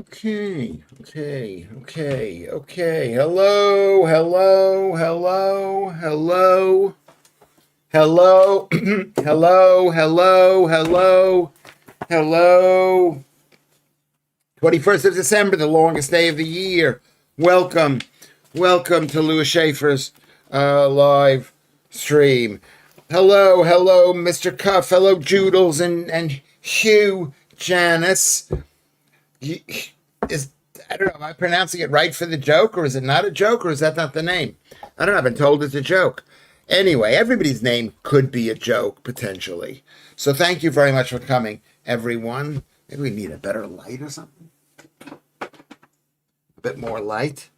Okay. Hello, hello, hello, hello, hello, hello, hello, hello, hello. 21st of December, the longest day of the year. Welcome, welcome to Lewis Schaffer's live stream. Hello, Mr. Cuff. Hello, Joodles and Hugh Janice. Is I don't know. Am I pronouncing it right for the joke, or is it not a joke, or is that not the name? I don't know. I've been told it's a joke. Anyway, everybody's name could be a joke potentially. So thank you very much for coming, everyone. Maybe we need a better light or something. A bit more light.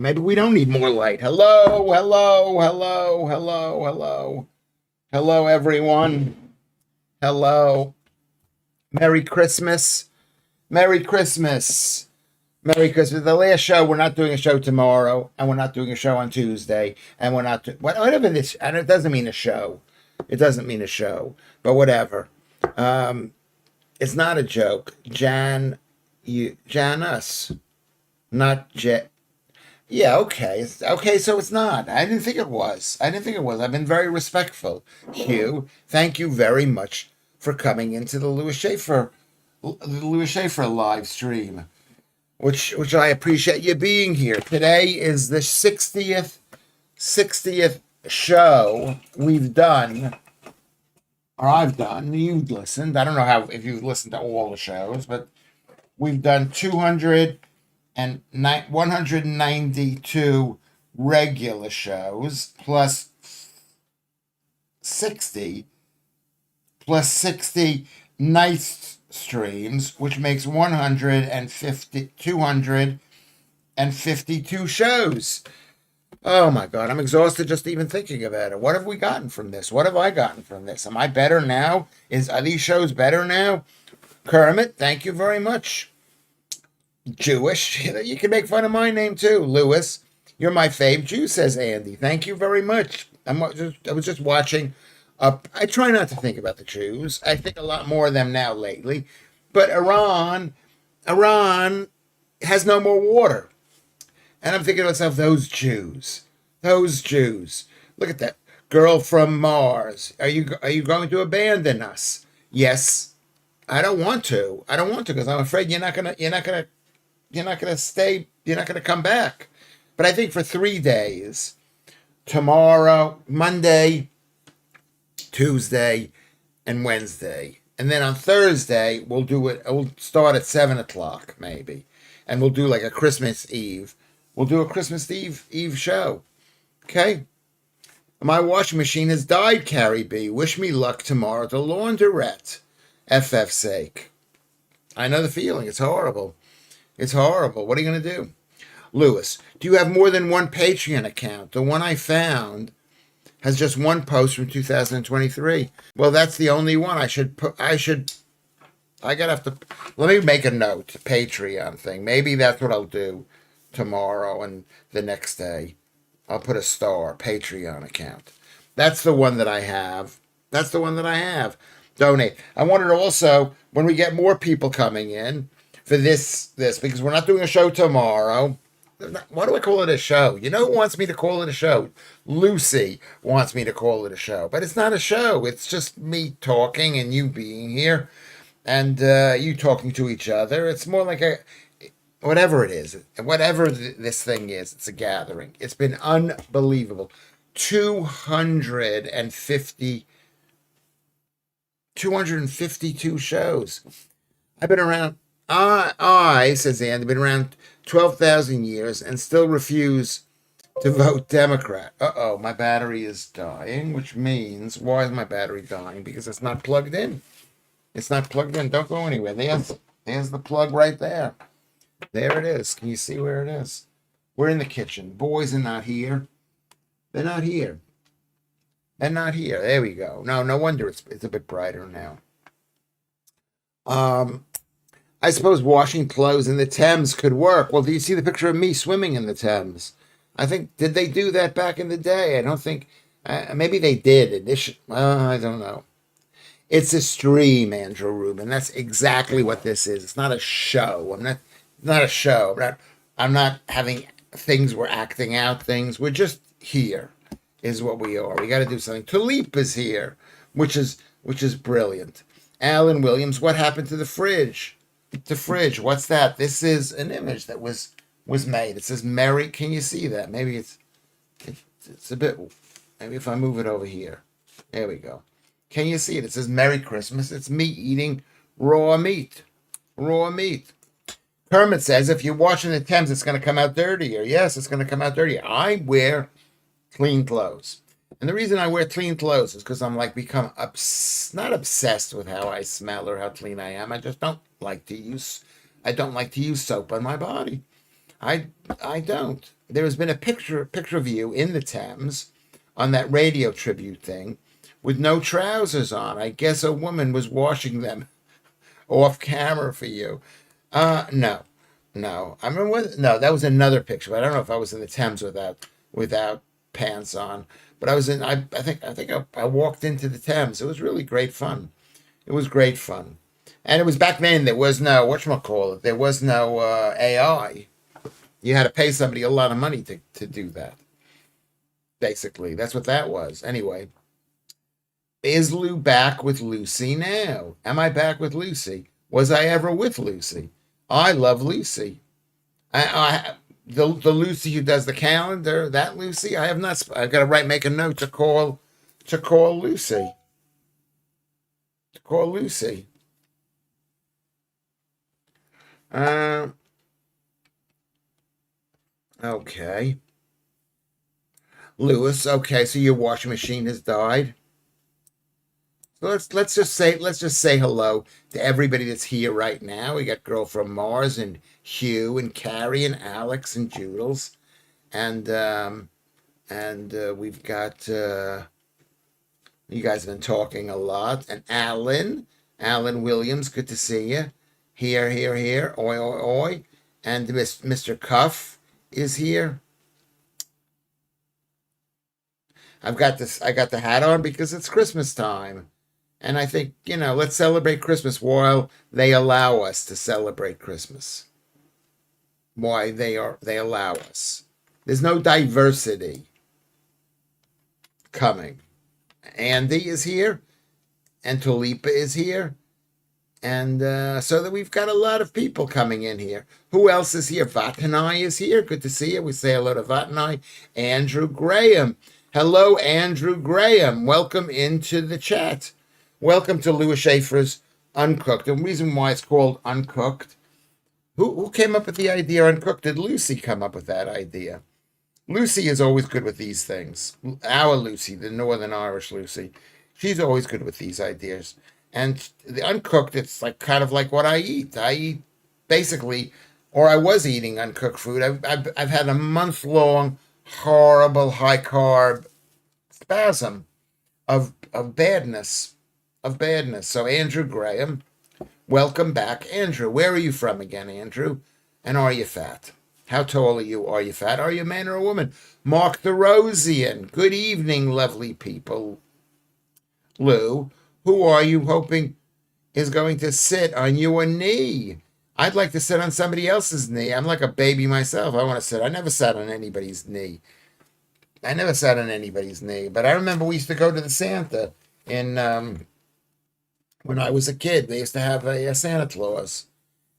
Maybe we don't need more light. Hello, everyone. Hello. Merry Christmas. Merry Christmas. Merry Christmas. The last show, we're not doing a show tomorrow, and we're not doing a show on Tuesday, and we're not whatever this. And it doesn't mean a show. It doesn't mean a show, but whatever. It's not a joke. Janus, not Jet. Yeah, okay. Okay, so it's not. I didn't think it was. I've been very respectful. Hugh, thank you very much for coming into the Lewis Schaffer live stream, which I appreciate you being here. Today is the 60th show we've done, or I've done. You've listened. I don't know if you've listened to all the shows, but we've done 192 regular shows plus 60 night streams, which makes 252 shows. Oh my God, I'm exhausted just even thinking about it. What have we gotten from this? What have I gotten from this? Am I better now? Are these shows better now? Kermit, thank you very much. Jewish, you can make fun of my name too. Lewis, you're my fave Jew, says Andy. Thank you very much. I was just watching. I try not to think about the Jews. I think a lot more of them now lately. But Iran has no more water. And I'm thinking to myself, those Jews. Look at that girl from Mars. Are you going to abandon us? Yes. I don't want to because I'm afraid you're not gonna stay. You're not gonna come back. But I think for 3 days, tomorrow, Monday, Tuesday, and Wednesday, and then on Thursday we'll do it. We'll start at 7:00 maybe, and we'll do like a Christmas Eve. We'll do a Christmas Eve show. Okay. My washing machine has died, Carrie B. Wish me luck tomorrow at the laundrette. FF's sake. I know the feeling. It's horrible. It's horrible. What are you going to do? Lewis, do you have more than one Patreon account? The one I found has just one post from 2023. Well, that's the only one. Let me make a note, Patreon thing. Maybe that's what I'll do tomorrow and the next day. I'll put a star, Patreon account. That's the one that I have. Donate. I wanted to also, when we get more people coming in for this, because we're not doing a show tomorrow. Why do I call it a show? You know who wants me to call it a show? Lucy wants me to call it a show. But it's not a show. It's just me talking and you being here and you talking to each other. It's more like whatever it is. Whatever this thing is, it's a gathering. It's been unbelievable. 252 shows. I've been around, says Andy, been around 12,000 years and still refuse to vote Democrat. Uh-oh, my battery is dying, which means, why is my battery dying? Because it's not plugged in. Don't go anywhere. There's the plug right there. There it is. Can you see where it is? We're in the kitchen. Boys are not here. They're not here. There we go. No wonder it's a bit brighter now. I suppose washing clothes in the Thames could work. Well, do you see the picture of me swimming in the Thames? I think, did they do that back in the day? I don't think, maybe they did. I don't know. It's a stream, Andrew Rubin. That's exactly what this is. It's not a show. It's not a show. I'm not having things. We're acting out things. We're just here, is what we are. We got to do something. Tulip is here, which is brilliant. Alan Williams, what happened to the fridge? The fridge. What's that? This is an image that was made. It says Merry. Can you see that? Maybe it's a bit. Maybe if I move it over here. There we go. Can you see it? It says Merry Christmas. It's me eating raw meat. Raw meat. Kermit says if you're washing the Thames, it's going to come out dirtier. Yes, it's going to come out dirtier. I wear clean clothes. And the reason I wear clean clothes is because I'm like become not obsessed with how I smell or how clean I am. I just don't like to use soap on my body. I don't. There has been a picture of you in the Thames on that radio tribute thing with no trousers on. I guess a woman was washing them off camera for you. No, no. I remember no, that was another picture. But I don't know if I was in the Thames without pants on. But I was in. I walked into the Thames. It was really great fun. It was great fun, and it was back then. There was no whatchamacallit. There was no AI. You had to pay somebody a lot of money to do that. Basically, that's what that was. Anyway, is Lou back with Lucy now? Am I back with Lucy? Was I ever with Lucy? I love Lucy. The Lucy who does the calendar, that Lucy. I have not. I've got to make a note to call Lucy. To call Lucy. Okay. Lewis, okay, so your washing machine has died. So let's just say hello to everybody that's here right now. We got Girl from Mars and Hugh and Carrie and Alex and Joodles, and we've got you guys have been talking a lot. And Alan Williams, good to see you. Here, oi, oi, oi. And Mr. Cuff is here. I got the hat on because it's Christmas time. And I think, let's celebrate Christmas while they allow us to celebrate Christmas. Why they allow us. There's no diversity coming. Andy is here, and Tulipa is here, and so that we've got a lot of people coming in here. Who else is here? Vatanai is here. Good to see you. We say hello to Vatanai. Andrew Graham. Hello, Andrew Graham. Welcome into the chat. Welcome to Lewis Schaffer's Uncooked. The reason why it's called Uncooked. Who came up with the idea Uncooked? Did Lucy come up with that idea? Lucy is always good with these things. Our Lucy, the Northern Irish Lucy, she's always good with these ideas. And the Uncooked, it's like kind of like what I eat. I eat basically, or I was eating uncooked food. I've had a month-long horrible high carb spasm of badness. So Andrew Graham, welcome back. Andrew, where are you from again, Andrew? And are you fat? How tall are you? Are you fat? Are you a man or a woman? Mark the Rosian. Good evening, lovely people. Lou, who are you hoping is going to sit on your knee? I'd like to sit on somebody else's knee. I'm like a baby myself. I want to sit. I never sat on anybody's knee. But I remember we used to go to the Santa when I was a kid. They used to have a Santa Claus.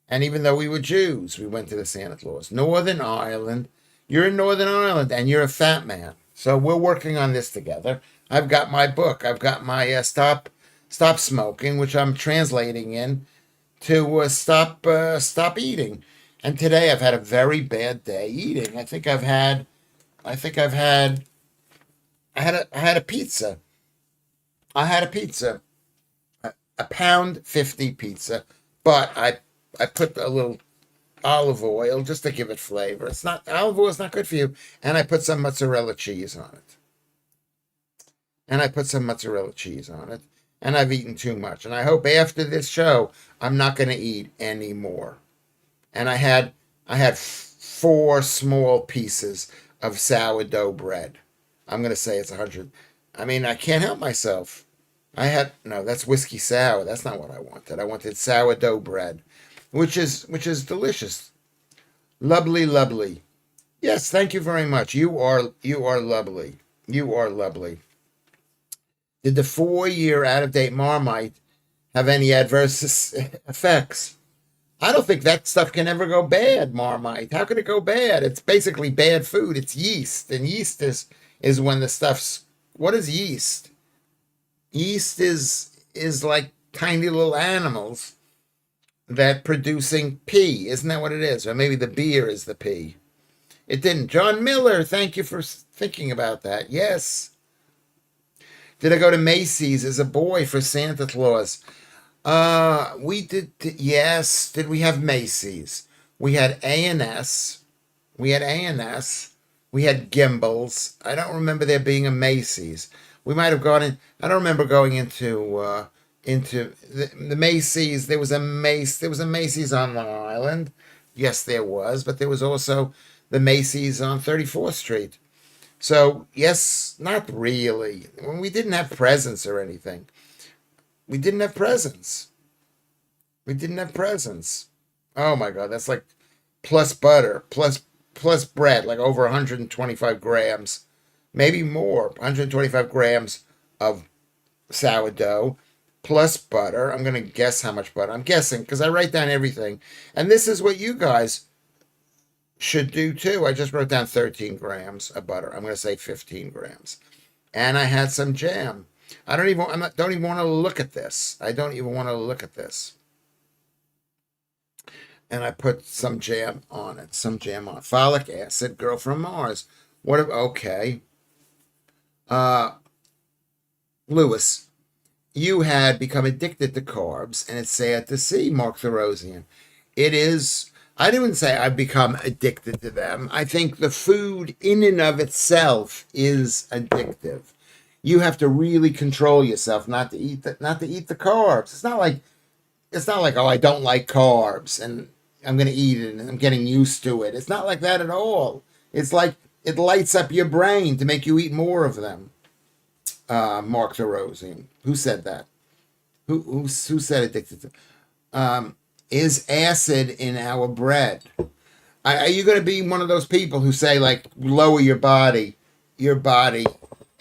And even though we were Jews, we went to the Santa Claus. Northern Ireland. You're in Northern Ireland and you're a fat man. So we're working on this together. I've got my book. I've got my Stop Smoking, which I'm translating in to stop eating. And today I've had a very bad day eating. I had a pizza. I had a pizza. A pound 50 pizza, but I put a little olive oil just to give it flavor. Olive oil is not good for you. And I put some mozzarella cheese on it. And I've eaten too much. And I hope after this show, I'm not going to eat any more. And I had 4 small pieces of sourdough bread. I'm going to say it's 100. I mean, I can't help myself. No, that's whiskey sour. That's not what I wanted. I wanted sourdough bread, which is delicious. Lovely, lovely. Yes, thank you very much. You are lovely. You are lovely. Did the 4 year out of date Marmite have any adverse effects? I don't think that stuff can ever go bad, Marmite. How could it go bad? It's basically bad food. It's yeast, and yeast is when the stuff's what is yeast? Yeast is like tiny little animals that producing pee. Isn't that what it is? Or maybe the beer is the pee. It didn't. John Miller, thank you for thinking about that. Yes. Did I go to Macy's as a boy for Santa Claus? We did. Yes. Did we have Macy's? We had A&S. We had A&S. We had Gimbals. I don't remember there being a Macy's. We might have gone in. I don't remember going into the Macy's. There was a Macy's on Long Island. Yes, there was, but there was also the Macy's on 34th Street. So yes, not really. We didn't have presents or anything. We didn't have presents. We didn't have presents. Oh my God, that's like plus butter, plus bread, like over 125 grams, maybe more, 125 grams of sourdough, plus butter. I'm gonna guess how much butter. I'm guessing because I write down everything, and this is what you guys should do too. I just wrote down 13 grams of butter. I'm gonna say 15 grams, and I had some jam. Don't even want to look at this. I don't even want to look at this. And I put some jam on it. Some jam on folic acid. Girl from Mars. Okay. Uh, Lewis, you had become addicted to carbs, and it's sad to see, Mark Therosian. It is. I didn't say I've become addicted to them. I think the food in and of itself is addictive. You have to really control yourself not to eat the carbs. It's not like oh I don't like carbs and I'm going to eat it and I'm getting used to it. It's not like that at all. It's like it lights up your brain to make you eat more of them. Mark DeRosian, who said that? Who said addicted to? Is acid in our bread? Are you going to be one of those people who say like lower your body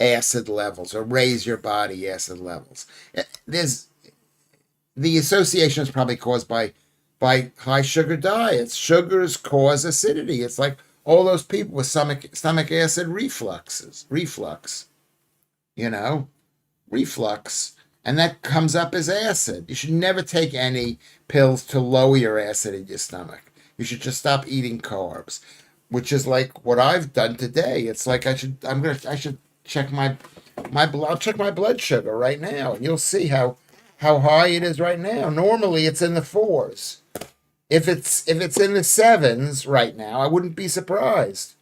acid levels or raise your body acid levels? There's the association is probably caused by high sugar diets. Sugars cause acidity. It's like all those people with stomach acid reflux, you know, reflux. And that comes up as acid. You should never take any pills to lower your acid in your stomach. You should just stop eating carbs, which is like what I've done today. It's like I should check I'll check my blood sugar right now, and you'll see how high it is right now. Normally it's in the fours. If it's in the sevens right now, I wouldn't be surprised.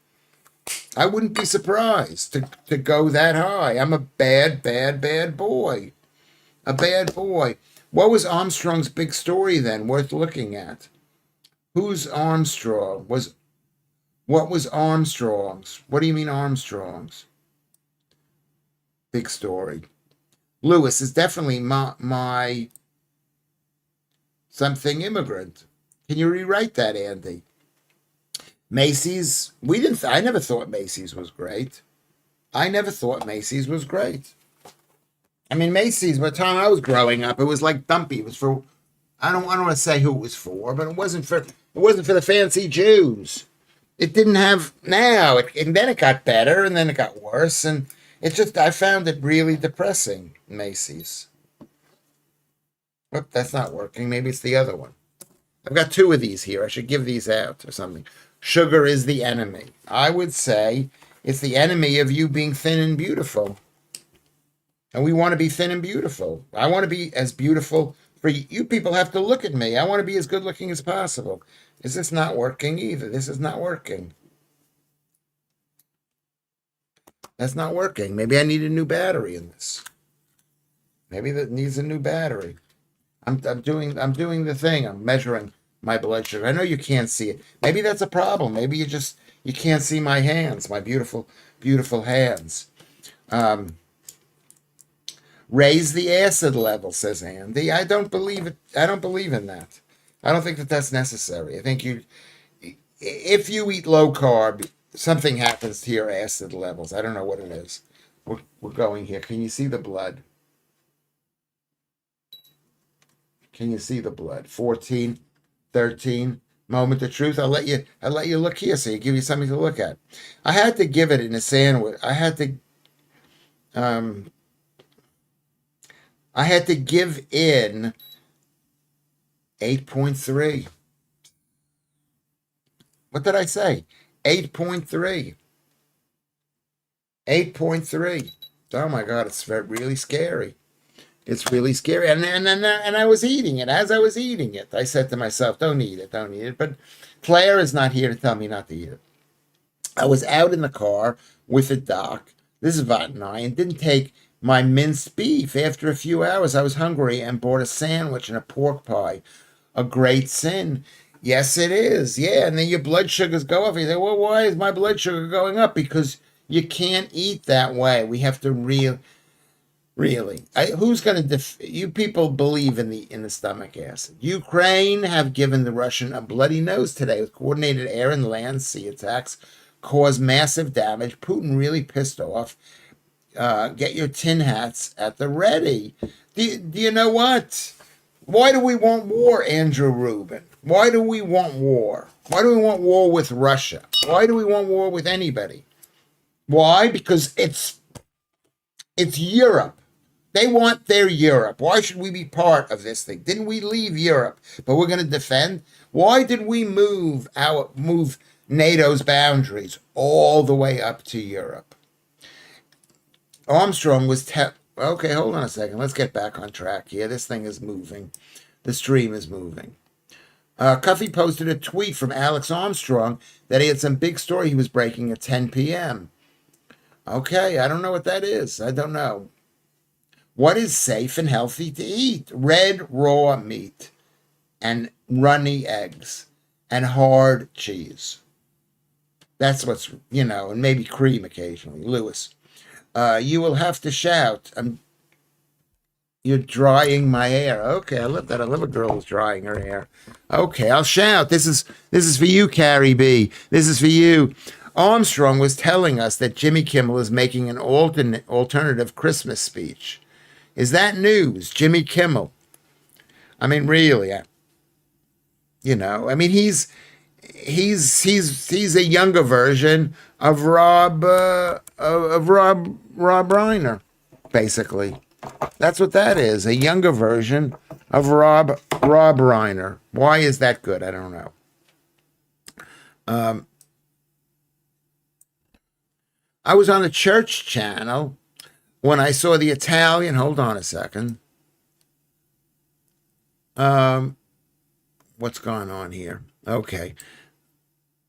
I wouldn't be surprised to go that high. I'm a bad, bad, bad boy. A bad boy. What was Armstrong's big story then, worth looking at? Who's Armstrong? What was Armstrong's? What do you mean Armstrong's? Big story. Lewis is definitely my something immigrant. Can you rewrite that, Andy? Macy's, I never thought Macy's was great. I never thought Macy's was great. I mean, Macy's, by the time I was growing up, it was like dumpy. It was for, I don't want to say who it was for, but it wasn't for the fancy Jews. It didn't have, now, and then it got better, and then it got worse, and I found it really depressing, Macy's. Oh, that's not working. Maybe it's the other one. I've got two of these here. I should give these out or something. Sugar is the enemy. I would say it's the enemy of you being thin and beautiful. And we want to be thin and beautiful. I want to be as beautiful for you. You people have to look at me. I want to be as good looking as possible. Is this not working either? This is not working. That's not working. Maybe I need a new battery in this. Maybe that needs a new battery. I'm doing the thing. I'm measuring my blood sugar. I know you can't see it. Maybe that's a problem. Maybe you can't see my hands, my beautiful, beautiful hands. Raise the acid level, says Andy. I don't believe it. I don't believe in that. I don't think that that's necessary. I think if you eat low carb, something happens to your acid levels. I don't know what it is. We're going here. Can you see the blood? Can you see the blood? 14, 13. Moment of truth. I'll let you look here so you give you something to look at. I had to give it in a sandwich. Um I had to give in 8.3. What did I say? 8.3. 8.3. Oh my God, it's really scary. It's really scary. And I was eating it. As I was eating it, I said to myself, don't eat it, don't eat it. But Claire is not here to tell me not to eat it. I was out in the car with the doc. This is Vot and I, and didn't take my minced beef. After a few hours, I was hungry and bought a sandwich and a pork pie. A great sin. Yes, it is. Yeah, and then your blood sugars go up. You say, well, why is my blood sugar going up? Because you can't eat that way. We have to really. Who's going to you people believe in the stomach acid? Ukraine have given the Russian a bloody nose today with coordinated air and land sea attacks, caused massive damage. Putin really pissed off. Get your tin hats at the ready. Do you know what? Why do we want war, Andrew Rubin? Why do we want war? Why do we want war with Russia? Why do we want war with anybody? Why? Because it's Europe. They want their Europe. Why should we be part of this thing? Didn't we leave Europe? But we're going to defend? Why did we move NATO's boundaries all the way up to Europe? Armstrong was okay, hold on a second. Let's get back on track here. This thing is moving. The stream is moving. Cuffy posted a tweet from Alex Armstrong that he had some big story he was breaking at 10 p.m. Okay, I don't know what that is. I don't know. What is safe and healthy to eat? Red raw meat and runny eggs and hard cheese. That's what's, and maybe cream occasionally. Lewis. You will have to shout. You're drying my hair. Okay, I love that. I love a girl who's drying her hair. Okay, I'll shout. This is for you, Carrie B. This is for you. Armstrong was telling us that Jimmy Kimmel is making an alternative Christmas speech. Is that news, Jimmy Kimmel? I mean, really, he's a younger version of Rob Reiner, basically. That's what that is, a younger version of Rob Reiner. Why is that good? I don't know. I was on the church channel when I saw the Italian. Hold on a second. What's going on here? Okay.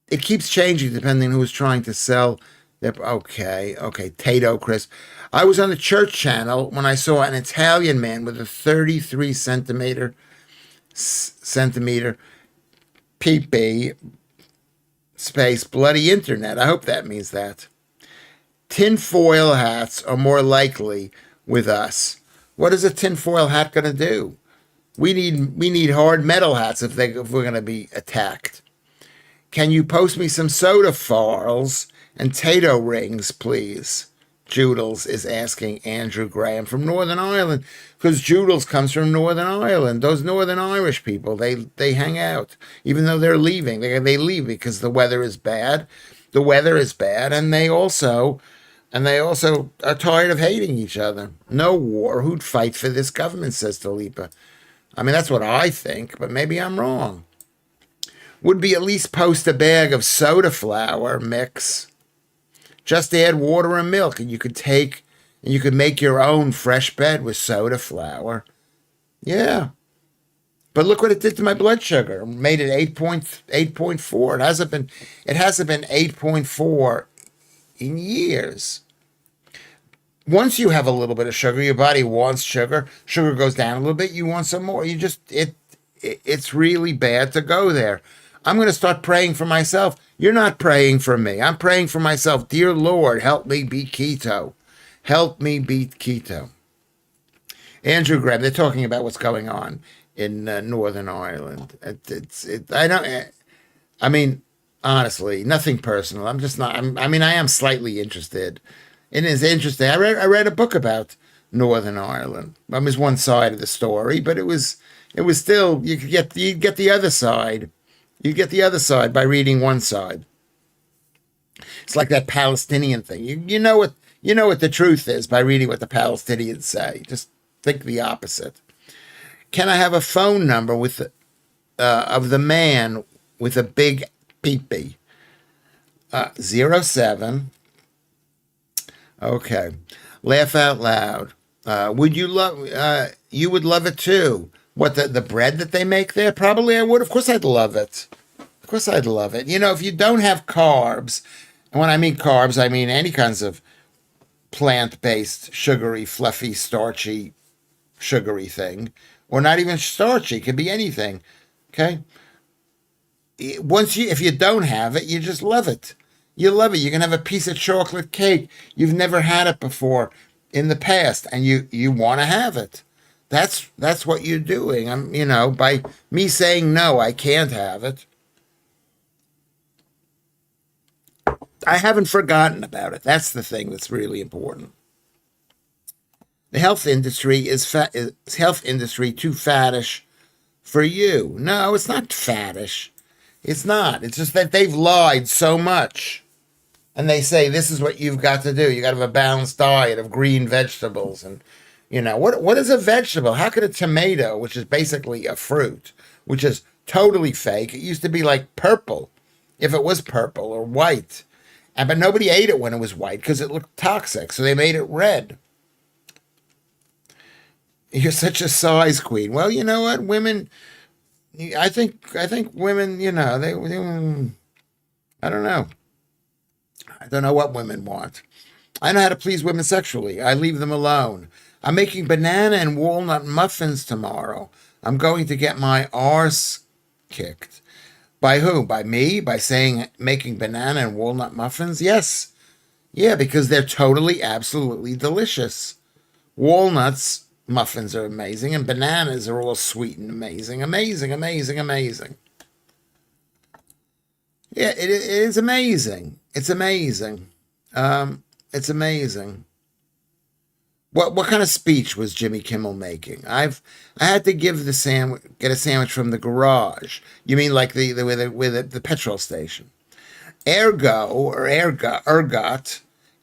It keeps changing depending on who's trying to sell their. Okay. Tato Chris. I was on the church channel when I saw an Italian man with a 33 centimeter PP space bloody internet. I hope that means that. Tinfoil hats are more likely with us. What is a tinfoil hat going to do? We need hard metal hats if we're going to be attacked. Can you post me some soda farls and Tato rings, please? Joodles is asking Andrew Graham from Northern Ireland, because Joodles comes from Northern Ireland. Those Northern Irish people, they hang out, even though they're leaving. They leave because the weather is bad. The weather is bad, and they also are tired of hating each other. No war. Who'd fight for this government, says Talipa. I mean, that's what I think, but maybe I'm wrong. Would be at least post a bag of soda flour mix. Just add water and milk, and you could make your own fresh bed with soda flour. Yeah. But look what it did to my blood sugar. It made it 8.4. It hasn't been 8.4 in years. Once you have a little bit of sugar, your body wants sugar. Sugar goes down a little bit. You want some more. It's really bad to go there. I'm going to start praying for myself. You're not praying for me. I'm praying for myself. Dear Lord, help me beat keto. Help me beat keto. Andrew Graham. They're talking about what's going on in Northern Ireland. I don't. I mean, honestly, nothing personal. I'm just not. I mean, I am slightly interested. It is interesting. I read a book about Northern Ireland. I was one side of the story, but it was still you get the other side. You get the other side by reading one side. It's like that Palestinian thing. You know what the truth is by reading what the Palestinians say. Just think the opposite. Can I have a phone number of the man with a big peepee? 07. Okay. Laugh out loud. You would love it too. What, the bread that they make there? Probably I would. Of course I'd love it. Of course I'd love it. If you don't have carbs, and when I mean carbs, I mean any kinds of plant-based, sugary, fluffy, starchy, sugary thing, or not even starchy, it could be anything. Okay? If you don't have it, you just love it. You love it. You can have a piece of chocolate cake. You've never had it before in the past, and you want to have it. That's what you're doing. By me saying no, I can't have it. I haven't forgotten about it. That's the thing that's really important. The health industry is health industry too fattish for you? No, it's not fattish. It's not. It's just that they've lied so much. And they say, this is what you've got to do. You got to have a balanced diet of green vegetables. And, what is a vegetable? How could a tomato, which is basically a fruit, which is totally fake, it used to be like purple, if it was purple or white. But nobody ate it when it was white because it looked toxic. So they made it red. You're such a size queen. Well, you know what? Women, I think women, I don't know. I don't know what women want. I know how to please women sexually. I leave them alone. I'm making banana and walnut muffins tomorrow. I'm going to get my arse kicked. By who? By me? By making banana and walnut muffins? Yes. Yeah, because they're totally, absolutely delicious. Walnuts muffins are amazing, and bananas are all sweet and amazing. Amazing, amazing, amazing. Yeah, it is amazing. It's amazing. It's amazing. What kind of speech was Jimmy Kimmel making? I had to get a sandwich from the garage. You mean like the petrol station? Ergot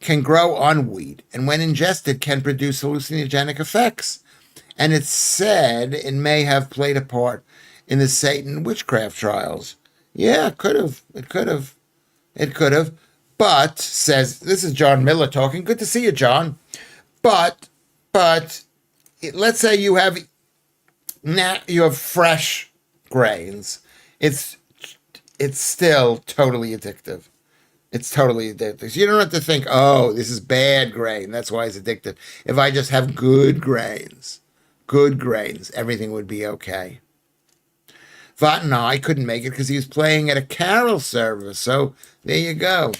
can grow on wheat, and when ingested, can produce hallucinogenic effects. And it's said it may have played a part in the Satan witchcraft trials. Yeah, it could have. It could have. It could have. But, this is John Miller talking. Good to see you, John. But let's say you have fresh grains. It's still totally addictive. It's totally addictive. So you don't have to think, oh, this is bad grain. That's why it's addictive. If I just have good grains, everything would be okay. Vaught and I couldn't make it because he was playing at a carol service. So there you go.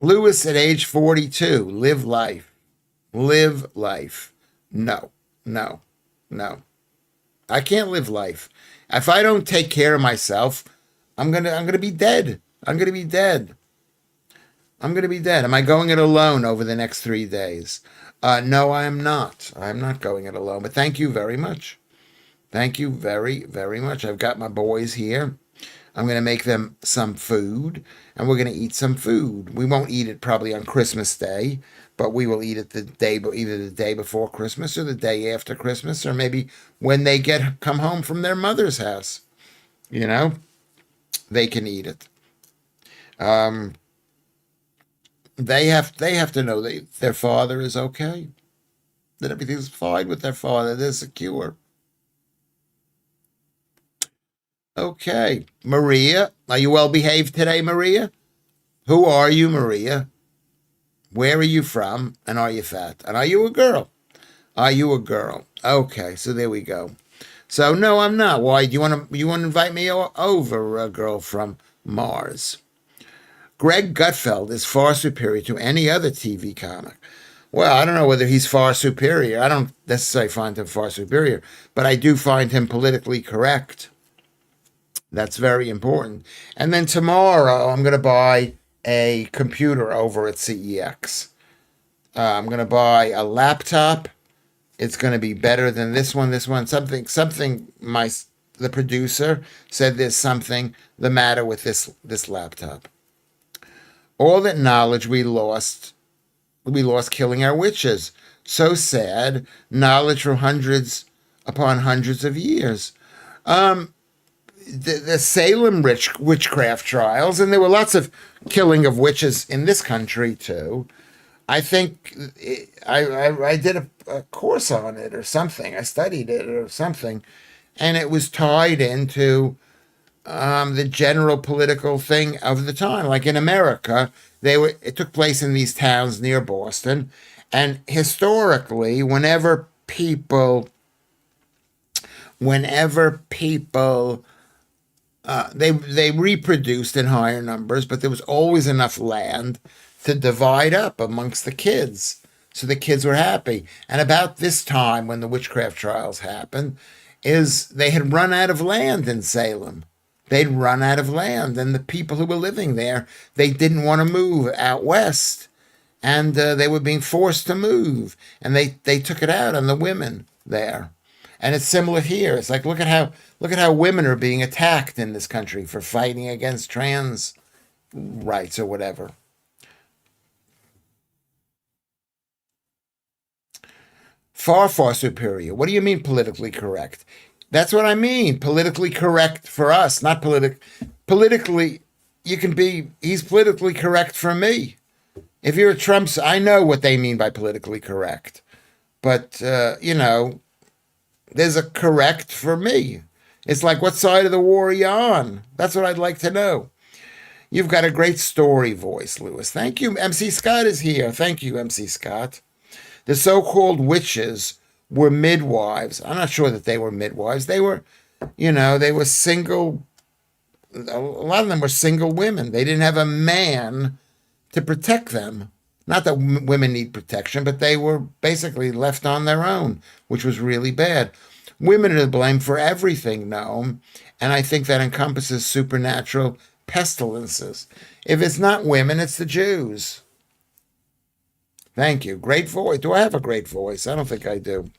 Lewis at age 42. Live life. Live life. No. I can't live life. If I don't take care of myself, I'm gonna be dead. I'm gonna be dead. Am I going it alone over the next 3 days? No, I am not. I'm not going it alone. But thank you very much. Thank you very, very much. I've got my boys here. I'm going to make them some food, and we're going to eat some food. We won't eat it probably on Christmas Day, but we will eat it either the day before Christmas or the day after Christmas, or maybe when they come home from their mother's house. They can eat it. They have to know that their father is okay, that everything's fine with their father. They're secure. Okay. Maria, are you well behaved today, Maria? Who are you, Maria? Where are you from? And are you fat? And are you a girl? Are you a girl? Okay, so there we go. So no, I'm not. Why? Do you want to invite me over, a girl from Mars? Greg Gutfeld is far superior to any other TV comic. Well, I don't know whether he's far superior. I don't necessarily find him far superior, but I do find him politically correct. That's very important. And then tomorrow, I'm going to buy a computer over at CEX. I'm going to buy a laptop. It's going to be better than this one. This one, something. The producer said there's something the matter with this laptop. All that knowledge we lost killing our witches. So sad. Knowledge for hundreds upon hundreds of years. The Salem witchcraft trials, and there were lots of killing of witches in this country too. I think I did a course on it or something. I studied it or something, and it was tied into the general political thing of the time. Like in America, it took place in these towns near Boston, and historically, whenever people they reproduced in higher numbers, but there was always enough land to divide up amongst the kids. So the kids were happy. And about this time when the witchcraft trials happened, is they had run out of land in Salem. They'd run out of land, and the people who were living there, they didn't want to move out west, and they were being forced to move, and they took it out on the women there. And it's similar here. It's like look at how women are being attacked in this country for fighting against trans rights or whatever. Far, far superior. What do you mean politically correct? That's what I mean. Politically correct for us, not politically. He's politically correct for me. If you're a Trump's, I know what they mean by politically correct. But, there's a correct for me. It's like, what side of the war are you on? That's what I'd like to know. You've got a great story voice, Lewis. Thank you. MC Scott is here. Thank you, MC Scott. The so-called witches were midwives. I'm not sure that they were midwives. They were single. A lot of them were single women. They didn't have a man to protect them. Not that women need protection, but they were basically left on their own, which was really bad. Women are to blame for everything, Noam, and I think that encompasses supernatural pestilences. If it's not women, it's the Jews. Thank you. Great voice. Do I have a great voice? I don't think I do.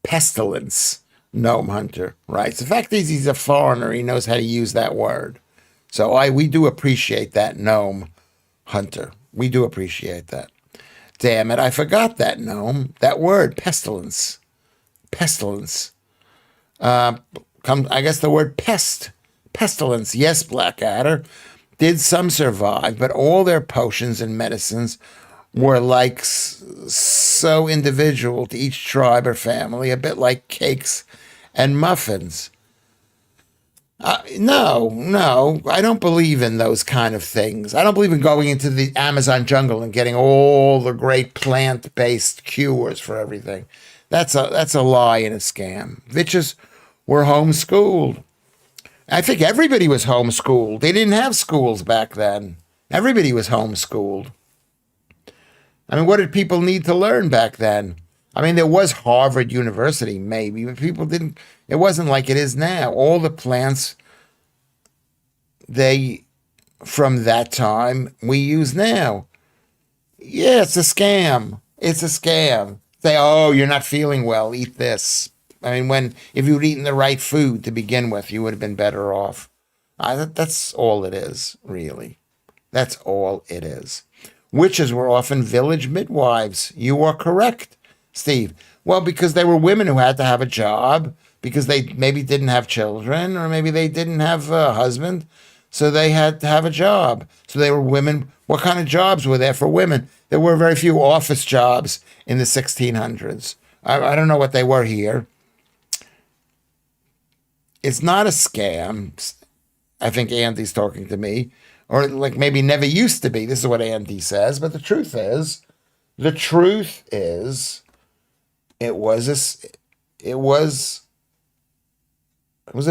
Pestilence, Noam Hunter, right? The fact is he's a foreigner. He knows how to use that word. So we do appreciate that, Noam Hunter. We do appreciate that. Damn it, I forgot that, Noam. That word, pestilence. Pestilence. I guess the word pestilence. Yes, Blackadder. Did some survive, but all their potions and medicines were like so individual to each tribe or family, a bit like cakes and muffins. No, I don't believe in those kind of things. I don't believe in going into the Amazon jungle and getting all the great plant-based cures for everything. That's a lie and a scam. Witches were homeschooled. I think everybody was homeschooled. They didn't have schools back then. Everybody was homeschooled. I mean, what did people need to learn back then? I mean, there was Harvard University, maybe, but people didn't. It wasn't like it is now. All the plants from that time we use now. Yeah, it's a scam. It's a scam. Say, oh, you're not feeling well, eat this. I mean, if you'd eaten the right food to begin with, you would have been better off. That's all it is, really. That's all it is. Witches were often village midwives. You are correct, Steve. Well, because they were women who had to have a job, because they maybe didn't have children, or maybe they didn't have a husband, so they had to have a job. So they were women. What kind of jobs were there for women? There were very few office jobs in the 1600s. I don't know what they were here. It's not a scam. I think Andy's talking to me. Or like maybe never used to be. This is what Andy says. But the truth is, it was a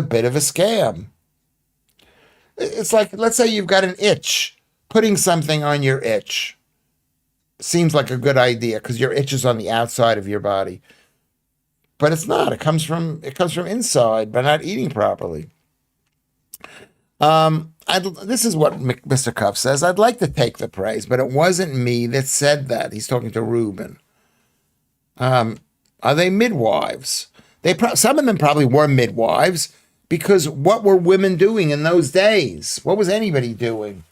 bit of a scam. It's like, let's say you've got an itch, putting something on your itch. seems like a good idea because your itch is on the outside of your body, but it's not. It comes from inside by not eating properly. This is what Mr. Cuff says. I'd like to take the praise, but it wasn't me that said that. He's talking to Ruben. Are they midwives? Some of them probably were midwives because what were women doing in those days? What was anybody doing?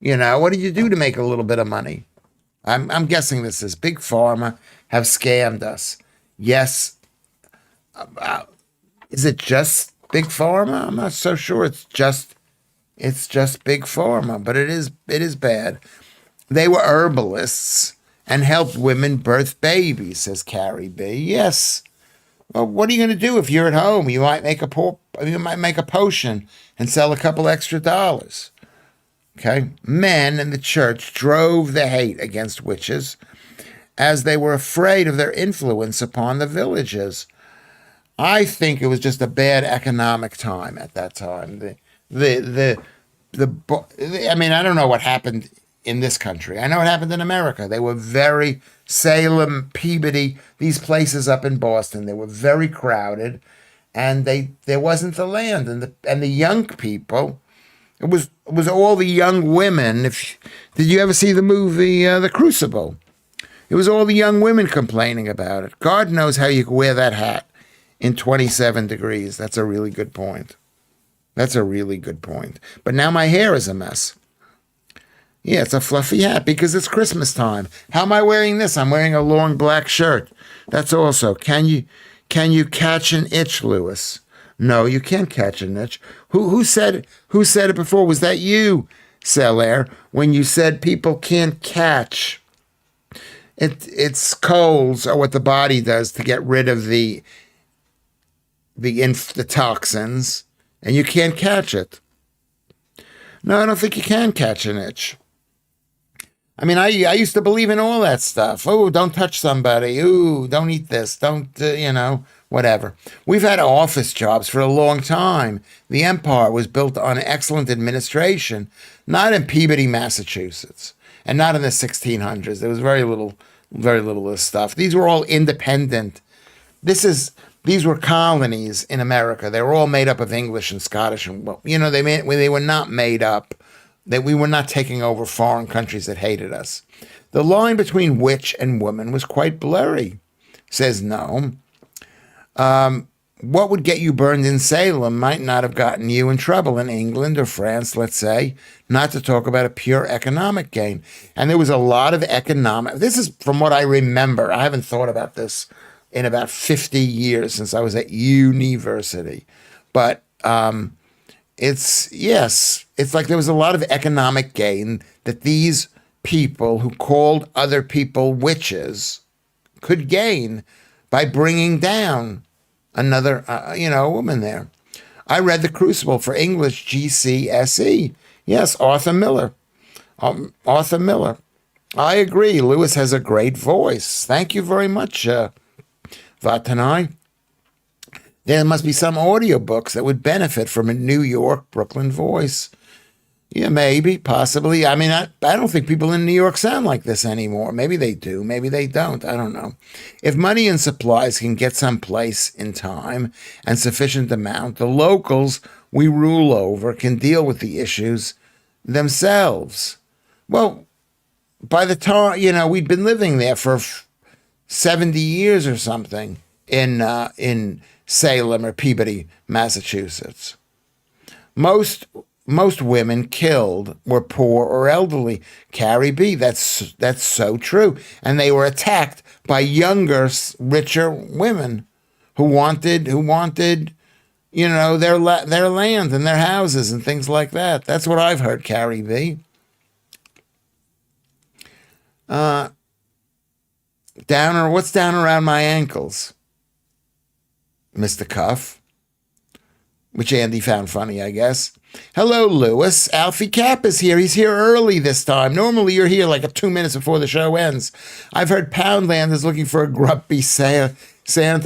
What did you do to make a little bit of money? I'm guessing this is Big Pharma have scammed us. Yes. Is it just Big Pharma? I'm not so sure. It's just Big Pharma, but it is bad. They were herbalists and helped women birth babies, says Carrie B. Yes. Well, what are you going to do if you're at home? You might make a potion and sell a couple extra dollars. Okay. Men in the church drove the hate against witches as they were afraid of their influence upon the villages. I think it was just a bad economic time at that time. I mean, I don't know what happened in this country. I know what happened in America. They were very, Salem, Peabody, these places up in Boston, they were very crowded, and there wasn't the land, and the young people. It was all the young women. Did you ever see the movie The Crucible? It was all the young women complaining about it. God knows how you could wear that hat in 27 degrees. That's a really good point. But now my hair is a mess. Yeah, it's a fluffy hat because it's Christmas time. How am I wearing this? I'm wearing a long black shirt. That's also. Can you catch an itch, Lewis? No, you can't catch an itch. Who said it before? Was that you, Cellaire, when you said people can't catch? It's colds or what the body does to get rid of the toxins, and you can't catch it. No, I don't think you can catch an itch. I mean, I used to believe in all that stuff. Oh, don't touch somebody. Ooh, don't eat this. Don't, whatever. We've had office jobs for a long time. The empire was built on excellent administration, not in Peabody, Massachusetts, and not in the 1600s. There was very little of this stuff. These were all independent. These were colonies in America. They were all made up of English and Scottish, and they were not made up. That we were not taking over foreign countries that hated us. The line between witch and woman was quite blurry, says Noam. What would get you burned in Salem might not have gotten you in trouble in England or France, let's say, not to talk about a pure economic gain. And there was a lot of this is from what I remember. I haven't thought about this in about 50 years since I was at university. But it's like there was a lot of economic gain that these people who called other people witches could gain by bringing down another, woman there. I read The Crucible for English GCSE. Yes, Arthur Miller. I agree. Lewis has a great voice. Thank you very much, Vatanai. There must be some audiobooks that would benefit from a New York, Brooklyn voice. Yeah, maybe, possibly. I mean, I don't think people in New York sound like this anymore. Maybe they do. Maybe they don't. I don't know. If money and supplies can get someplace in time and sufficient amount, the locals we rule over can deal with the issues themselves. Well, by the time, we'd been living there for 70 years or something in Salem or Peabody, Massachusetts. Most women killed were poor or elderly. Carrie B, that's so true. And they were attacked by younger, richer women who wanted their land and their houses and things like that. That's what I've heard, Carrie B. What's down around my ankles? Mr. Cuff, which Andy found funny, I guess. Hello, Lewis. Alfie Cap is here. He's here early this time. Normally you're here like 2 minutes before the show ends. I've heard Poundland is looking for a grumpy Santa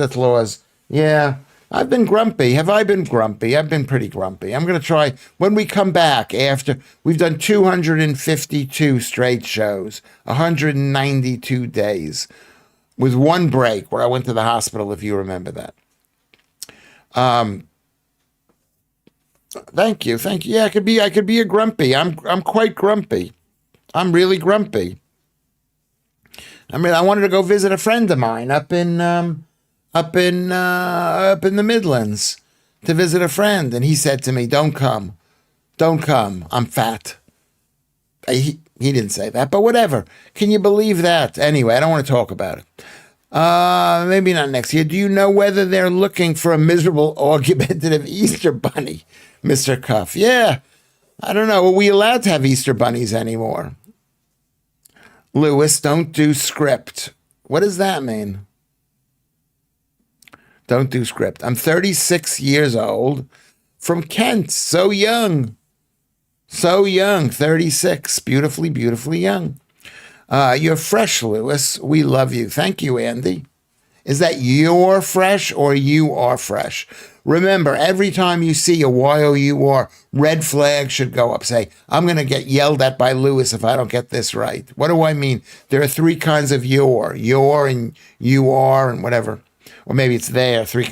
Claus. Yeah, I've been grumpy. Have I been grumpy? I've been pretty grumpy. I'm going to try when we come back after we've done 252 straight shows, 192 days with one break where I went to the hospital, if you remember that. Thank you. Thank you. Yeah, I could be a grumpy. I'm quite grumpy. I'm really grumpy. I mean, I wanted to go visit a friend of mine up in the Midlands to visit a friend, and he said to me, "Don't come, don't come. I'm fat." He didn't say that, but whatever. Can you believe that? Anyway, I don't want to talk about it. Maybe not next year. Do you know whether they're looking for a miserable, argumentative Easter bunny, Mr. Cuff? Yeah, I don't know. Are we allowed to have Easter bunnies anymore? Lewis, don't do script. What does that mean? Don't do script. I'm 36 years old from Kent. So young. So young. 36. Beautifully, beautifully young. You're fresh, Lewis. We love you. Thank you, Andy. Is that you're fresh or you are fresh? Remember, every time you see a Y-O-U-R, red flag should go up. Say, I'm going to get yelled at by Lewis if I don't get this right. What do I mean? There are three kinds of you're and you are and whatever. Or maybe it's there, two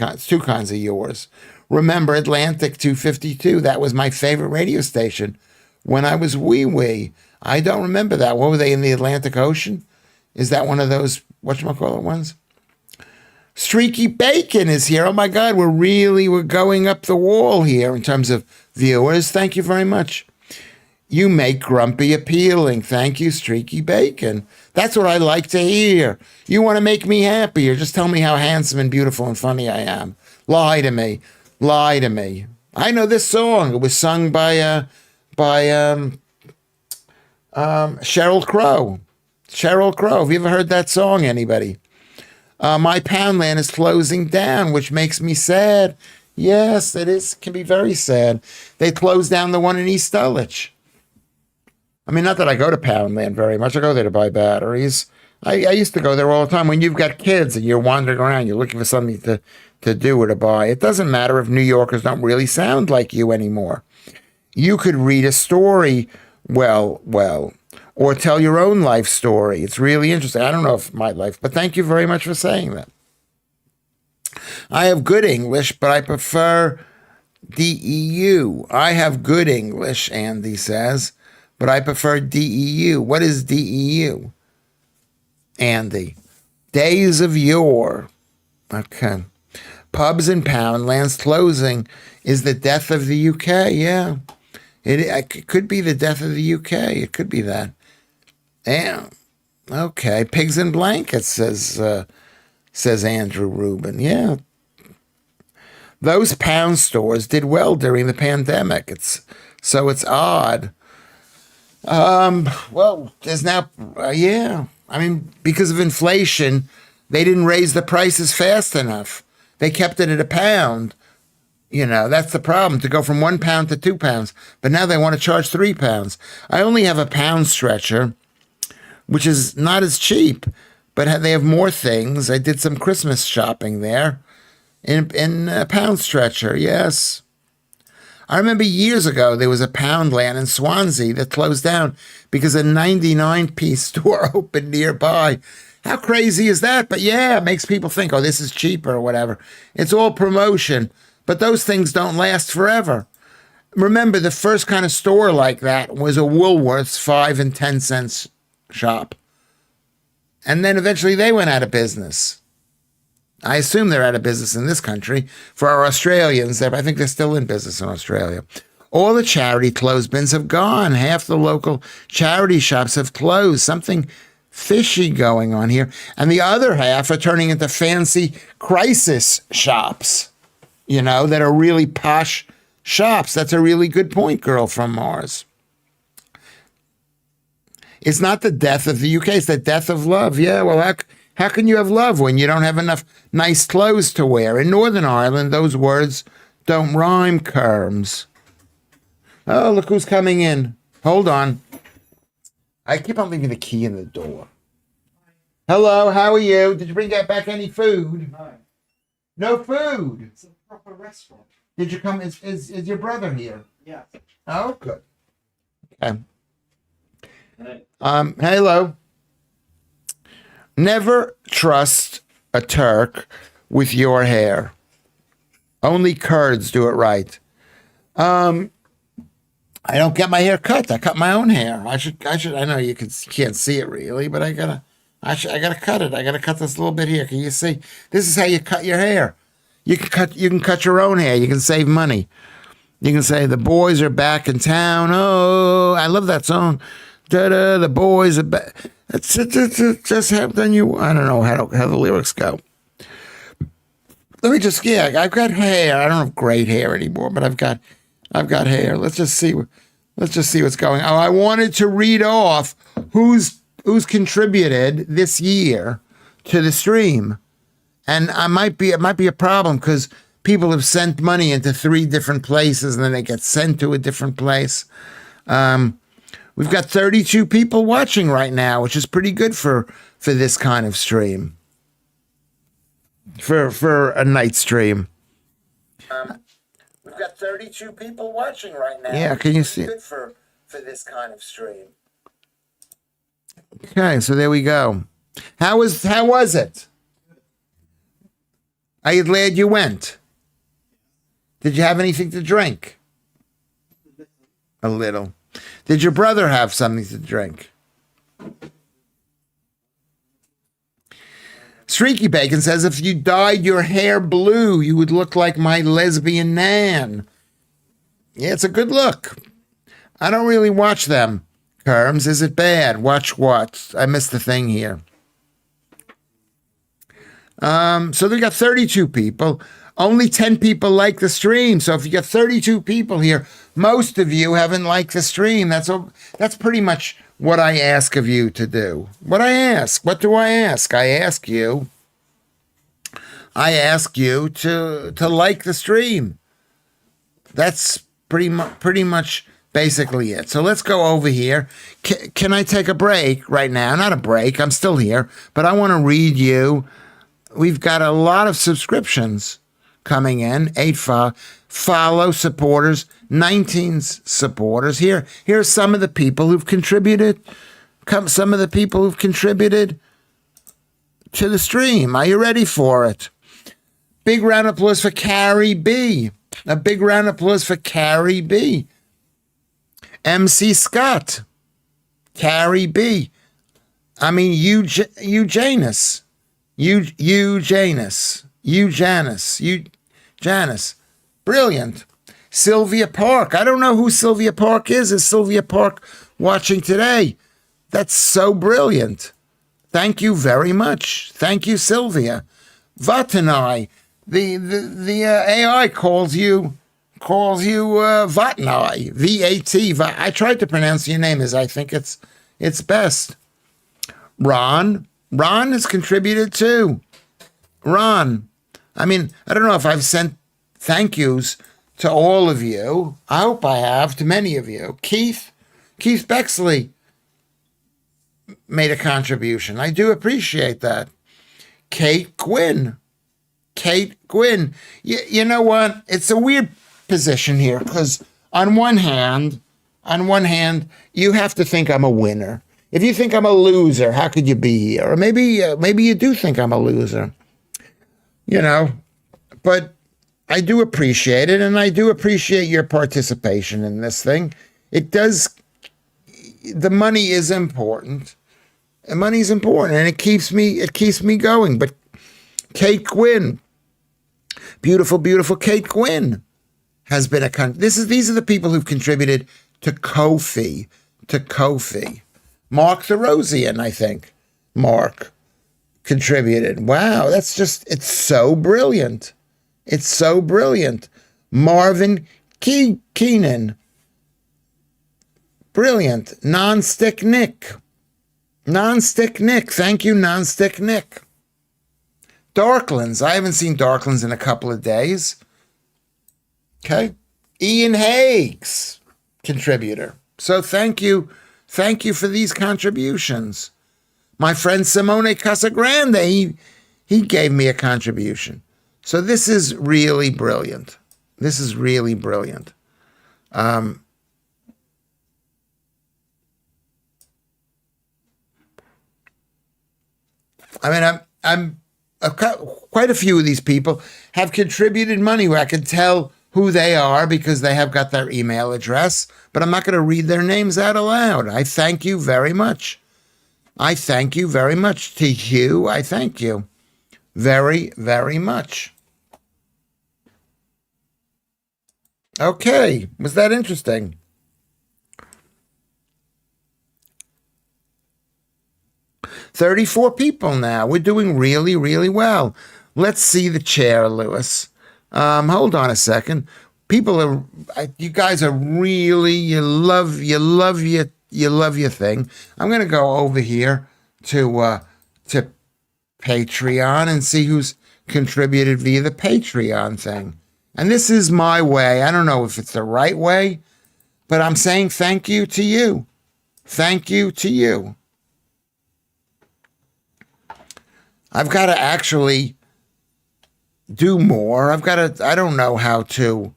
kinds of yours. Remember, Atlantic 252, that was my favorite radio station when I was wee. I don't remember that. What were they, in the Atlantic Ocean? Is that one of those, whatchamacallit ones? Streaky Bacon is here. Oh my God, we're going up the wall here in terms of viewers. Thank you very much. You make grumpy appealing. Thank you, Streaky Bacon. That's what I like to hear. You want to make me happy, or just tell me how handsome and beautiful and funny I am. Lie to me. Lie to me. I know this song. It was sung by Sheryl Crow. Sheryl Crow. Have you ever heard that song, anybody? My Poundland is closing down, which makes me sad. Yes, it is. Can be very sad. They closed down the one in East Dulwich. I mean, not that I go to Poundland very much. I go there to buy batteries. I used to go there all the time. When you've got kids and you're wandering around, you're looking for something to do or to buy. It doesn't matter if New Yorkers don't really sound like you anymore. You could read a story well, or tell your own life story. It's really interesting. I don't know if my life, but thank you very much for saying that. I have good English, but I prefer DEU. I have good English, Andy says, but I prefer DEU. What is DEU? Andy. Days of yore. Okay. Pubs and Poundlands closing is the death of the UK. Yeah. It could be the death of the UK. It could be that. Yeah. Okay. Pigs and blankets, says Andrew Rubin. Yeah. Those pound stores did well during the pandemic. It's odd. Well, there's now, yeah. I mean, because of inflation, they didn't raise the prices fast enough. They kept it at £1. You know, that's the problem, to go from £1 to £2. But now they want to charge £3. I only have a pound stretcher, which is not as cheap, but they have more things. I did some Christmas shopping there in a pound stretcher, yes. I remember years ago there was a Poundland in Swansea that closed down because a 99p store opened nearby. How crazy is that? But yeah, it makes people think, oh, this is cheaper or whatever. It's all promotion, but those things don't last forever. Remember, the first kind of store like that was a Woolworths 5 and 10 cents shop. And then eventually they went out of business. I assume they're out of business in this country. For our Australians, I think they're still in business in Australia. All the charity clothespins have gone. Half the local charity shops have closed. Something fishy going on here. And the other half are turning into fancy crisis shops, you know, that are really posh shops. That's a really good point, girl from Mars. It's not the death of the UK, it's the death of love. Yeah, well, how can you have love when you don't have enough nice clothes to wear? In Northern Ireland, those words don't rhyme, Kerms. Oh, look who's coming in. Hold on. I keep on leaving the key in the door. Hello, how are you? Did you bring back any food? Hi. No food. proper restaurant. Did you come? Is your brother here? Yeah. Oh, good. Okay. Hello. Never trust a Turk with your hair. Only Kurds do it right. I don't get my hair cut. I cut my own hair. I should. I know you can't see it really, but I gotta cut it. I gotta cut this little bit here. Can you see? This is how you cut your hair. You can cut your own hair. You can save money. You can say the boys are back in town. Oh, I love that song. Da da. The boys are back. Just have done you. I don't know how the lyrics go. Let me just I've got hair. I don't have great hair anymore, but I've got hair. Let's just see what's going on. Oh, I wanted to read off who's contributed this year to the stream. And it might be a problem because people have sent money into 3 different places and then they get sent to a different place. We've got 32 people watching right now, which is pretty good for this kind of stream. For a night stream. We've got 32 people watching right now. Yeah, can you see? Good for this kind of stream. Okay, so there we go. How was it? Are you glad you went? Did you have anything to drink? A little. Did your brother have something to drink? Streaky Bacon says, if you dyed your hair blue, you would look like my lesbian nan. Yeah, it's a good look. I don't really watch them. Kerms, is it bad? Watch what? I missed the thing here. So they got 32 people. Only 10 people like the stream. So if you got 32 people here, most of you haven't liked the stream. That's pretty much what I ask of you to do. What do I ask? I ask you to like the stream. That's pretty much basically it. So let's go over here. Can I take a break right now? Not a break. I'm still here, but I want to read you. We've got a lot of subscriptions coming in. 8 follow supporters, 19 supporters. Here's some of the people who've contributed. Some of the people who've contributed to the stream. Are you ready for it? Big round of applause for Carrie B. A big round of applause for Carrie B. MC Scott. Carrie B. I mean, Janice. Janice. Brilliant. Sylvia Park. I don't know who Sylvia Park is. Is Sylvia Park watching today? That's so brilliant. Thank you very much. Thank you, Sylvia. Vatanai. The AI calls you Vatanai. V-A-T. I tried to pronounce your name as I think it's best. Ron has contributed too. Ron. I mean, I don't know if I've sent thank yous to all of you. I hope I have, to many of you. Keith Bexley made a contribution. I do appreciate that. Kate Gwynn. You know what? It's a weird position here because on one hand, you have to think I'm a winner. If you think I'm a loser, how could you be here? Or maybe you do think I'm a loser. You know, but I do appreciate it, and I do appreciate your participation in this thing. The money is important. And money's important, and it keeps me going. But Kate Gwynn, beautiful Kate Gwynn, has been these are the people who've contributed to Ko-fi. Mark the Rosian, I think. Mark contributed. Wow, it's so brilliant. It's so brilliant. Marvin Keenan. Brilliant. Nonstick Nick. Thank you, Nonstick Nick. Darklands. I haven't seen Darklands in a couple of days. Okay. Ian Higgs, contributor. So thank you for these contributions. My friend Simone Casagrande, he gave me a contribution. So this is really brilliant. This is really brilliant. I mean, quite a few of these people have contributed money where I can tell who they are because they have got their email address, but I'm not going to read their names out aloud. I thank you very much. I thank you very much. To you, I thank you very, very much. Okay, was that interesting? $34 people now. We're doing really, really well. Let's see the chair, Lewis. Hold on a second. People are, you guys are really, you love your thing. I'm going to go over here to Patreon and see who's contributed via the Patreon thing. And this is my way. I don't know if it's the right way, but I'm saying thank you to you. Thank you to you. I've got to actually do more. I don't know how to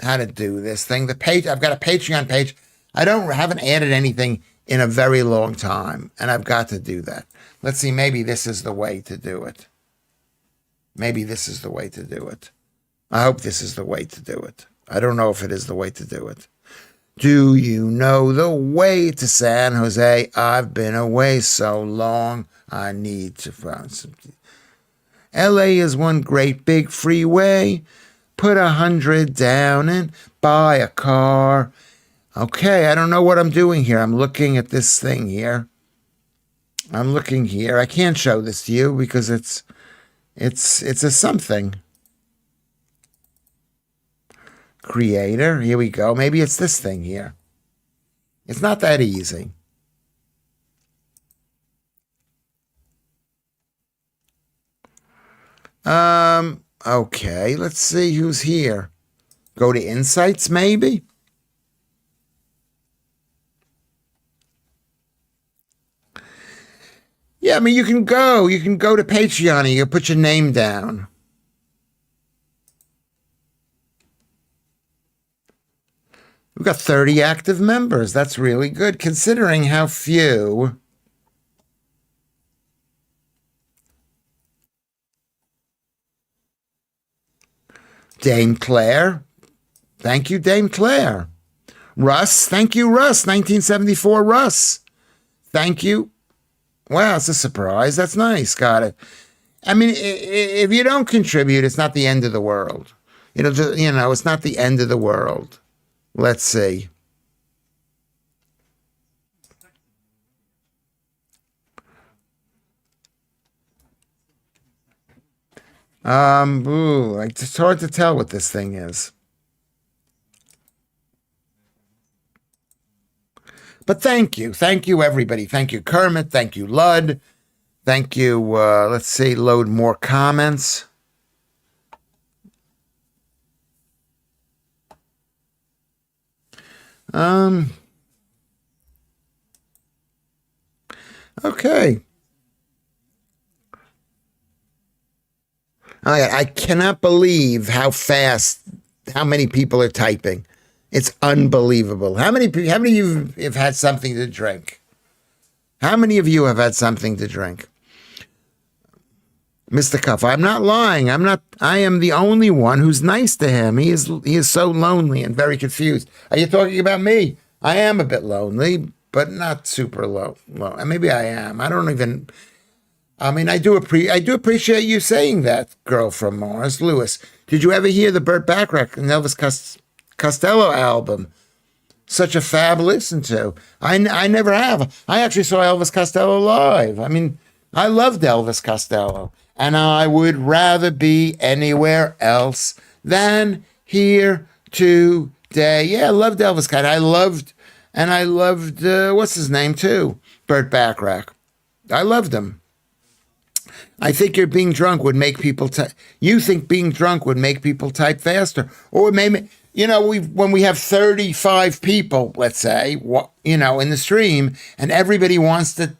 do this thing. I've got a Patreon page. Haven't added anything in a very long time, and I've got to do that. Let's see, maybe this is the way to do it. Maybe this is the way to do it. I hope this is the way to do it. I don't know if it is the way to do it. Do you know the way to San Jose? I've been away so long. I need to find something. LA is one great big freeway. Put 100 down and buy a car. Okay, I don't know what I'm doing here. I'm looking at this thing here. I'm looking here. I can't show this to you because it's a something. Creator. Here we go. Maybe it's this thing here. It's not that easy. Okay, let's see who's here. Go to Insights, maybe? Yeah, I mean, you can go to Patreon and you can put your name down. We've got 30 active members. That's really good, considering how few. Dame Claire. Thank you, Dame Claire. Russ. Thank you, Russ. 1974 Russ. Thank you. Wow, it's a surprise. That's nice. Got it. I mean, if you don't contribute, it's not the end of the world. It'll just, it's not the end of the world. Let's see. It's hard to tell what this thing is. But thank you. Thank you, everybody. Thank you, Kermit. Thank you, Lud. Thank you. Let's see, load more comments. Okay. I cannot believe how many people are typing. It's unbelievable. How many of you have had something to drink? How many of you have had something to drink? Mr. Cuff, I'm not lying. I am the only one who's nice to him. He is so lonely and very confused. Are you talking about me? I am a bit lonely, but not super low. Maybe I am. I don't even. I mean, I do appreciate you saying that, girl from Mars, Lewis. Did you ever hear the Burt Bacharach and Elvis Costello album? Such a fab listen to. I never have. I actually saw Elvis Costello live. I mean, I loved Elvis Costello, and I would rather be anywhere else than here today. Yeah, I loved Elvis Costello. I loved what's his name too? Burt Bacharach. I loved him. I think being drunk would make people you think being drunk would make people type faster, or maybe when we have 35 people, let's say, in the stream, and everybody wants to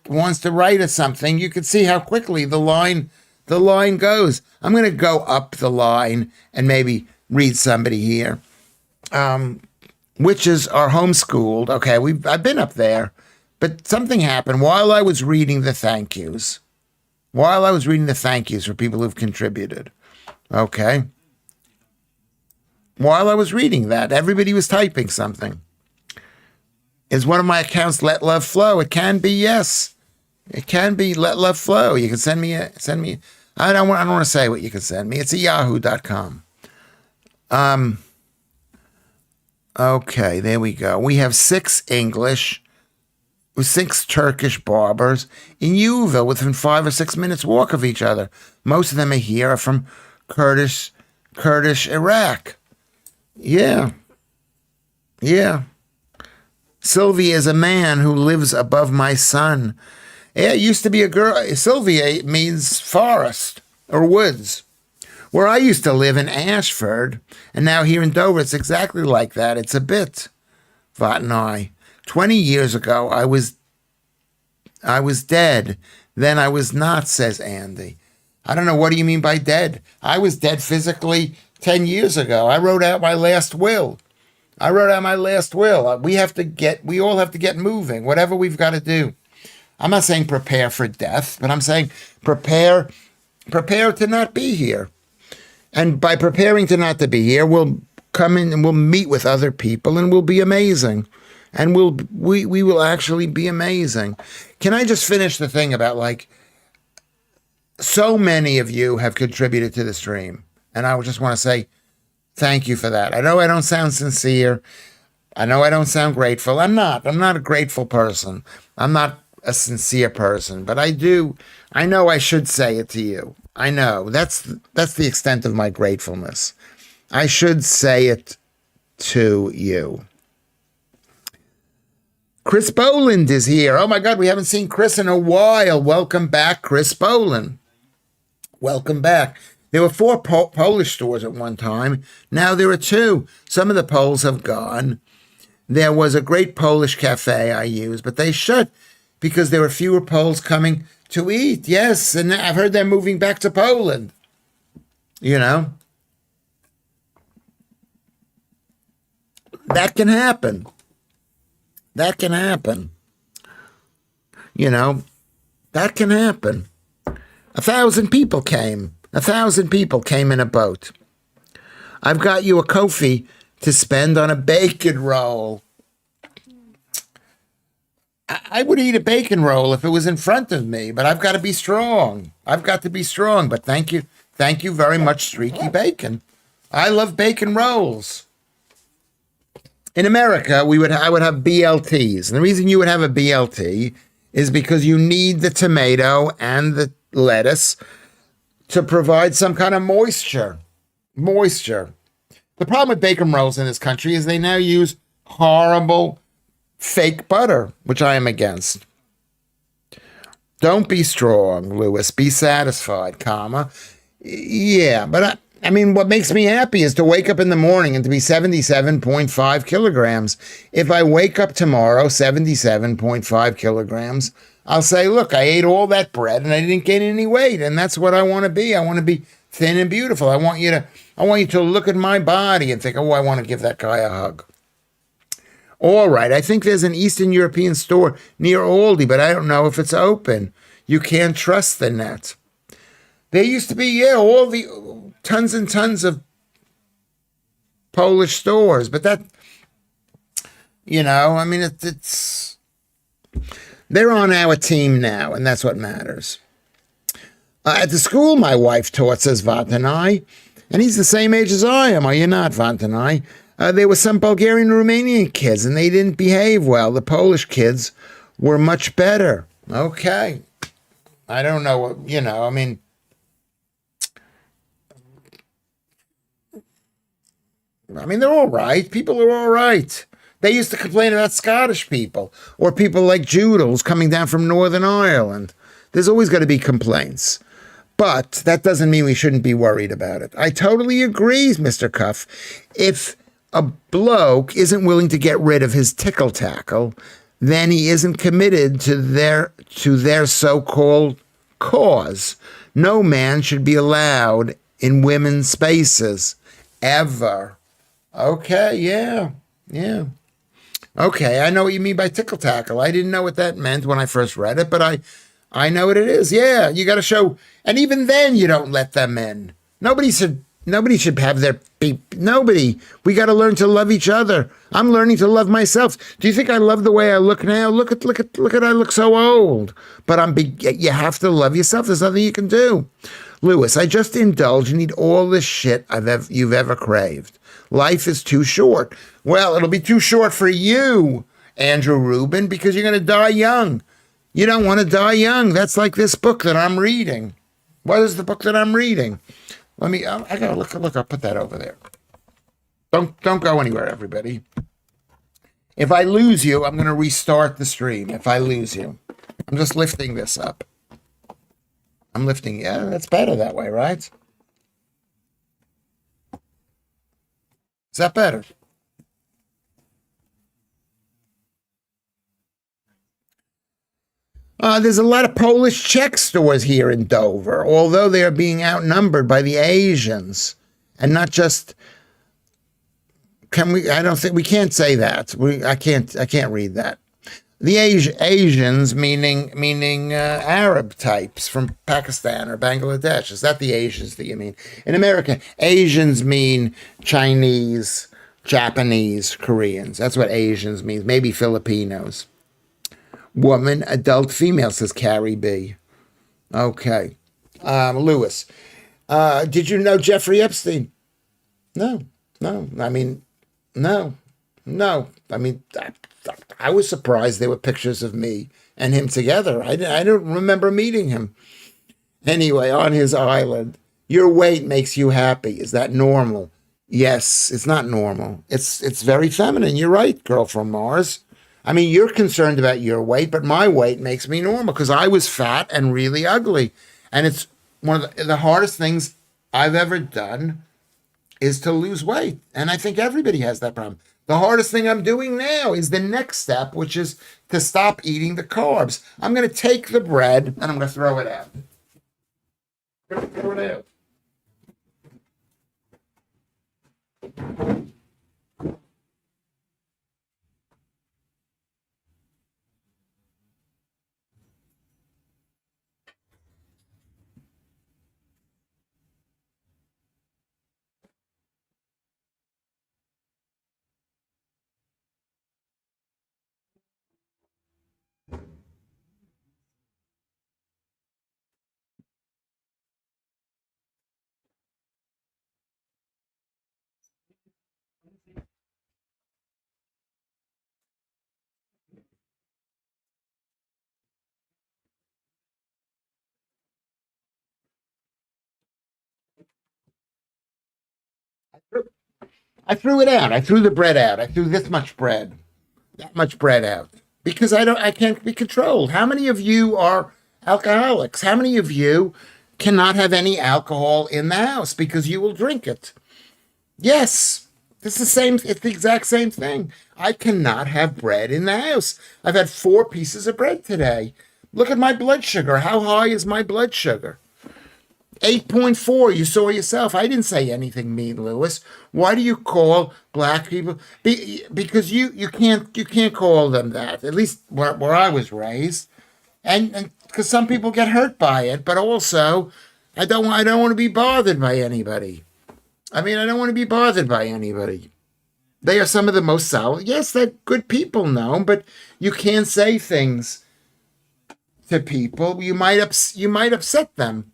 write us something, you could see how quickly the line the line goes. I'm going to go up the line and maybe read somebody here. Witches are homeschooled. Okay, I've been up there, but something happened while I was reading the thank yous. While I was reading the thank yous for people who've contributed. Okay. While I was reading that, everybody was typing something. Is one of my accounts Let Love Flow? It can be, yes. It can be Let Love Flow. You can send me. I don't want to say what you can send me. It's at yahoo.com. Okay, there we go. We have 6 English, 6 Turkish barbers in Yeovil within 5 or 6 minutes walk of each other. Most of them are from Kurdish, Iraq. Yeah. Sylvia is a man who lives above my son. Yeah, it used to be a girl. Sylvia means forest or woods. Where I used to live in Ashford, and now here in Dover, it's exactly like that. It's a bit, Vot and I. 20 years ago, I was dead. Then I was not, says Andy. I don't know, what do you mean by dead? I was dead physically 10 years ago. I wrote out my last will. We all have to get moving, whatever we've got to do. I'm not saying prepare for death, but I'm saying prepare to not be here. And by preparing to not to be here, we'll come in and we'll meet with other people and we'll be amazing. And we will actually be amazing. Can I just finish the thing about, like, so many of you have contributed to the stream. And I just want to say thank you for that. I know I don't sound sincere. I know I don't sound grateful. I'm not a grateful person. I'm not a sincere person, but I know I should say it to you. I know that's the extent of my gratefulness. I should say it to you. Chris Boland is here. Oh my God, we haven't seen Chris in a while. Welcome back, Chris Boland. Welcome back. There were 4 Polish stores at one time. Now there are 2. Some of the Poles have gone. There was a great Polish cafe I used, but they shut because there were fewer Poles coming to eat. Yes, and I've heard they're moving back to Poland. You know? That can happen. That can happen. You know, that can happen. 1,000 people came. 1,000 people came in a boat. I've got you a Kofi to spend on a bacon roll. I would eat a bacon roll if it was in front of me, but I've got to be strong. But thank you. Thank you very much, Streaky Bacon. I love bacon rolls. In America, I would have BLTs. And the reason you would have a BLT is because you need the tomato and the lettuce to provide some kind of moisture. The problem with bacon rolls in this country is they now use horrible fake butter, which I am against. Don't be strong, Lewis. Be satisfied, comma. Yeah, but I mean, what makes me happy is to wake up in the morning and to be 77.5 kilograms. If I wake up tomorrow 77.5 kilograms, I'll say, look, I ate all that bread and I didn't gain any weight. And that's what I want to be. I want to be thin and beautiful. I want you to look at my body and think, oh, I want to give that guy a hug. All right, I think there's an Eastern European store near Aldi, but I don't know if it's open. You can't trust the net. There used to be, all the tons and tons of Polish stores, but that, I mean, it's they're on our team now, and that's what matters. At the school my wife taught, says Vantanai, and he's the same age as I am, are you not, Vantanai? There were some Bulgarian and Romanian kids, and they didn't behave well. The Polish kids were much better. Okay. I don't know what, I mean, they're all right. People are all right. They used to complain about Scottish people or people like Joodles coming down from Northern Ireland. There's always going to be complaints. But that doesn't mean we shouldn't be worried about it. I totally agree, Mr. Cuff. If a bloke isn't willing to get rid of his tickle tackle, then he isn't committed to their so-called cause. No man should be allowed in women's spaces ever. Okay, yeah, yeah. Okay, I know what you mean by tickle tackle. I didn't know what that meant when I first read it, but I know what it is. Yeah, you got to show, and even then, you don't let them in. Nobody should have their beep. Nobody. We got to learn to love each other. I'm learning to love myself. Do you think I love the way I look now? Look at I look so old. But you have to love yourself. There's nothing you can do. Lewis, I just indulge and eat all the shit you've ever craved. Life is too short. Well, it'll be too short for you, Andrew Rubin, because you're going to die young. You don't want to die young. That's like this book that I'm reading. What is the book that I'm reading? I gotta look. I'll put that over there. Don't go anywhere, everybody. If I lose you, I'm gonna restart the stream. If I lose you, I'm just lifting this up. I'm lifting. Yeah, that's better that way, right? Is that better? There's a lot of Polish Czech stores here in Dover, although they are being outnumbered by the Asians, and not just. Can we? I don't think we can't say that. I can't read that. The Asians, meaning Arab types from Pakistan or Bangladesh. Is that the Asians that you mean? In America, Asians mean Chinese, Japanese, Koreans. That's what Asians means. Maybe Filipinos. Woman, adult, female, says Carrie B. Okay. Lewis, did you know Jeffrey Epstein? No. I mean, no. I mean, I was surprised there were pictures of me and him together. I don't remember meeting him. Anyway, on his island, your weight makes you happy. Is that normal? Yes, it's not normal. It's very feminine. You're right, girl from Mars. I mean, you're concerned about your weight, but my weight makes me normal because I was fat and really ugly. And it's one of the hardest things I've ever done is to lose weight. And I think everybody has that problem. The hardest thing I'm doing now is the next step, which is to stop eating the carbs. I'm going to take the bread and I'm going to throw it out. Throw it out. I threw it out. I threw the bread out. I threw this much bread, that much bread out because I can't be controlled. How many of you are alcoholics? How many of you cannot have any alcohol in the house because you will drink it? Yes, it's the same. It's the exact same thing. I cannot have bread in the house. I've had 4 pieces of bread today. Look at my blood sugar. How high is my blood sugar? 8.4. You saw yourself. I didn't say anything mean, Lewis. Why do you call black people? Because you can't call them that. At least where I was raised, and because some people get hurt by it. But also, I don't want to be bothered by anybody. I mean, I don't want to be bothered by anybody. They are some of the most solid. Yes, they're good people, no, but you can't say things to people. You might upset them.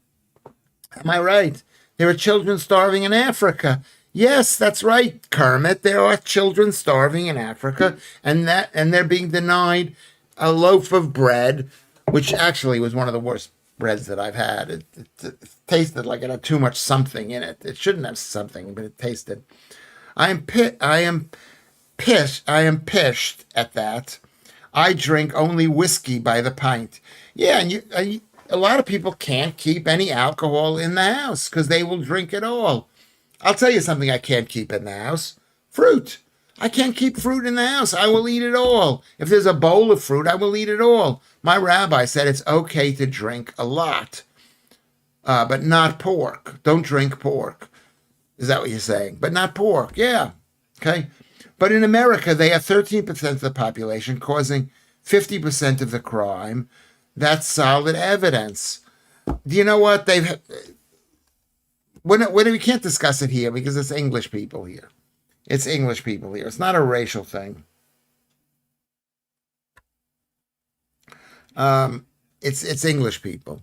Am I right? There are children starving in Africa. Yes, that's right, Kermit. There are children starving in Africa, and they're being denied a loaf of bread, which actually was one of the worst breads that I've had. It tasted like it had too much something in it. It shouldn't have something, but it tasted. I am pissed at that. I drink only whiskey by the pint. Yeah, and a lot of people can't keep any alcohol in the house because they will drink it all. I'll tell you something I can't keep in the house. Fruit. I can't keep fruit in the house. I will eat it all. If there's a bowl of fruit, I will eat it all. My rabbi said it's okay to drink a lot. but not pork. Don't drink pork. Is that what you're saying? But not pork. Yeah. Okay. But in America, they have 13% of the population causing 50% of the crime. That's solid evidence. Do you know what they've? We can't discuss it here because it's English people here. It's English people here. It's not a racial thing. It's English people.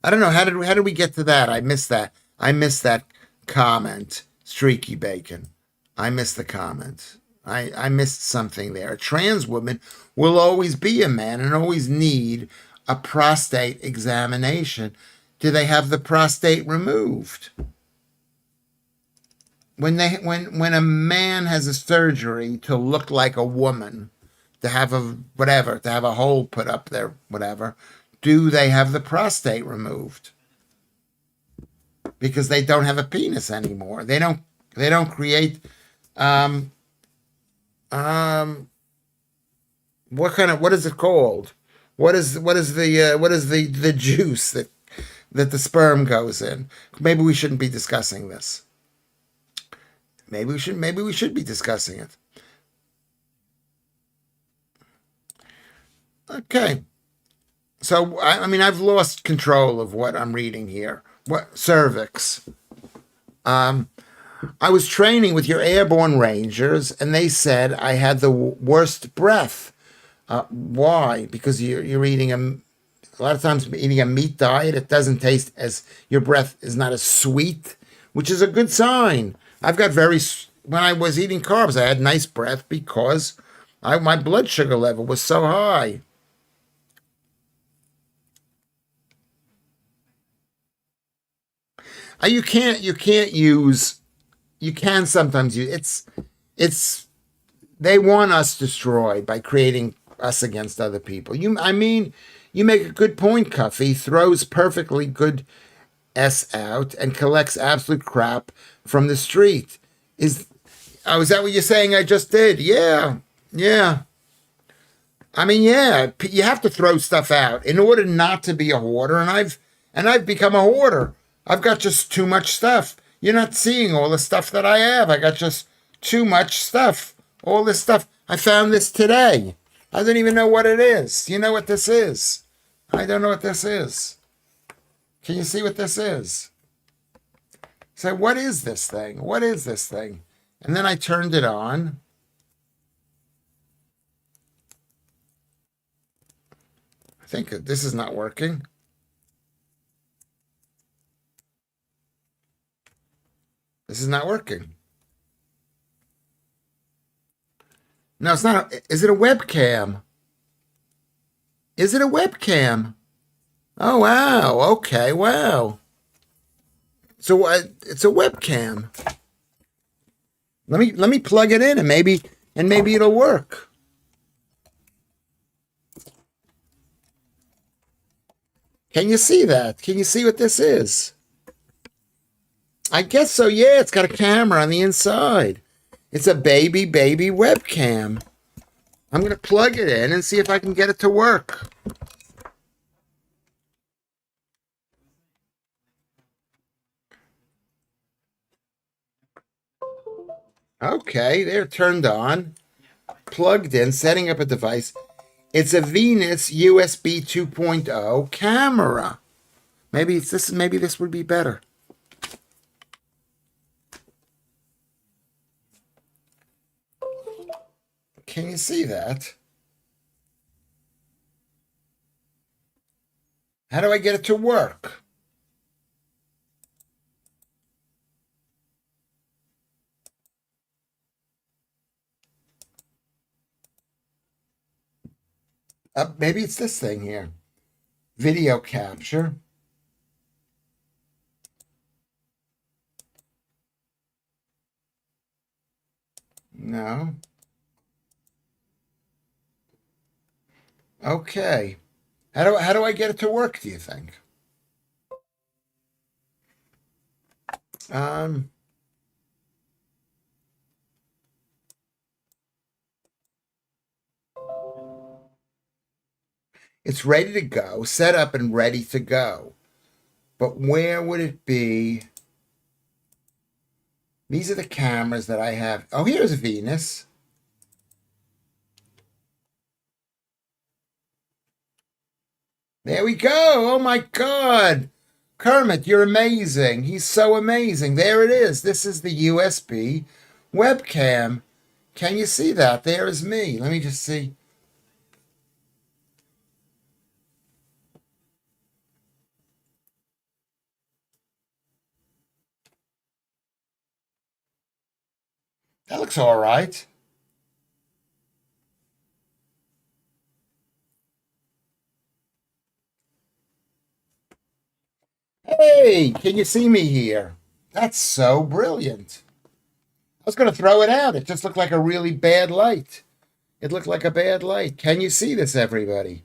I don't know how did we get to that? I missed that. I missed that comment. Streaky bacon. I missed the comment. I missed something there. A trans woman will always be a man and always need a prostate examination. Do they have the prostate removed? When a man has a surgery to look like a woman, to have a hole put up there, whatever, do they have the prostate removed? Because they don't have a penis anymore. They don't create what is it called? What is the juice that the sperm goes in? Maybe we shouldn't be discussing this. Maybe we should be discussing it. Okay. So I mean I've lost control of what I'm reading here. What cervix? I was training with your airborne rangers, and they said I had the worst breath. Why? Because you're eating a lot of times eating a meat diet. It doesn't taste as your breath is not as sweet, which is a good sign. I've got when I was eating carbs, I had nice breath because my blood sugar level was so high. You can sometimes use it's they want us destroyed by creating us against other people. You make a good point, Cuffy. Throws perfectly good S out and collects absolute crap from the street. Is that what you're saying I just did? Yeah. Yeah. I mean, yeah, you have to throw stuff out in order not to be a hoarder, and I've become a hoarder. I've got just too much stuff. You're not seeing all the stuff that I have. I got just too much stuff. All this stuff. I found this today. I don't even know what it is. You know what this is? I don't know what this is. Can you see what this is? So what is this thing? What is this thing? And then I turned it on. I think this is not working. This is not working. No, it's not. Is it a webcam? Is it a webcam? Oh, wow. Okay, wow. So it's a webcam. Let me plug it in and maybe it'll work. Can you see that? Can you see what this is? I guess so. Yeah, it's got a camera on the inside. It's a baby webcam. I'm going to plug it in and see if I can get it to work. Okay, they're turned on, plugged in, setting up a device. It's a Venus USB 2.0 camera. Maybe this would be better. Can you see that? How do I get it to work? Maybe it's this thing here. Video capture. No. Okay. How do I get it to work, do you think? Um it's ready to go, set up and ready to go. But where would it be? These are the cameras that I have. Oh, here's Venus. There we go. Oh my God. Kermit, you're amazing. He's so amazing. There it is. This is the USB webcam. Can you see that? There is me. Let me just see. That looks all right. Hey, can you see me here? That's so brilliant. I was going to throw it out. It just looked like a really bad light. It looked like a bad light. Can you see this, everybody?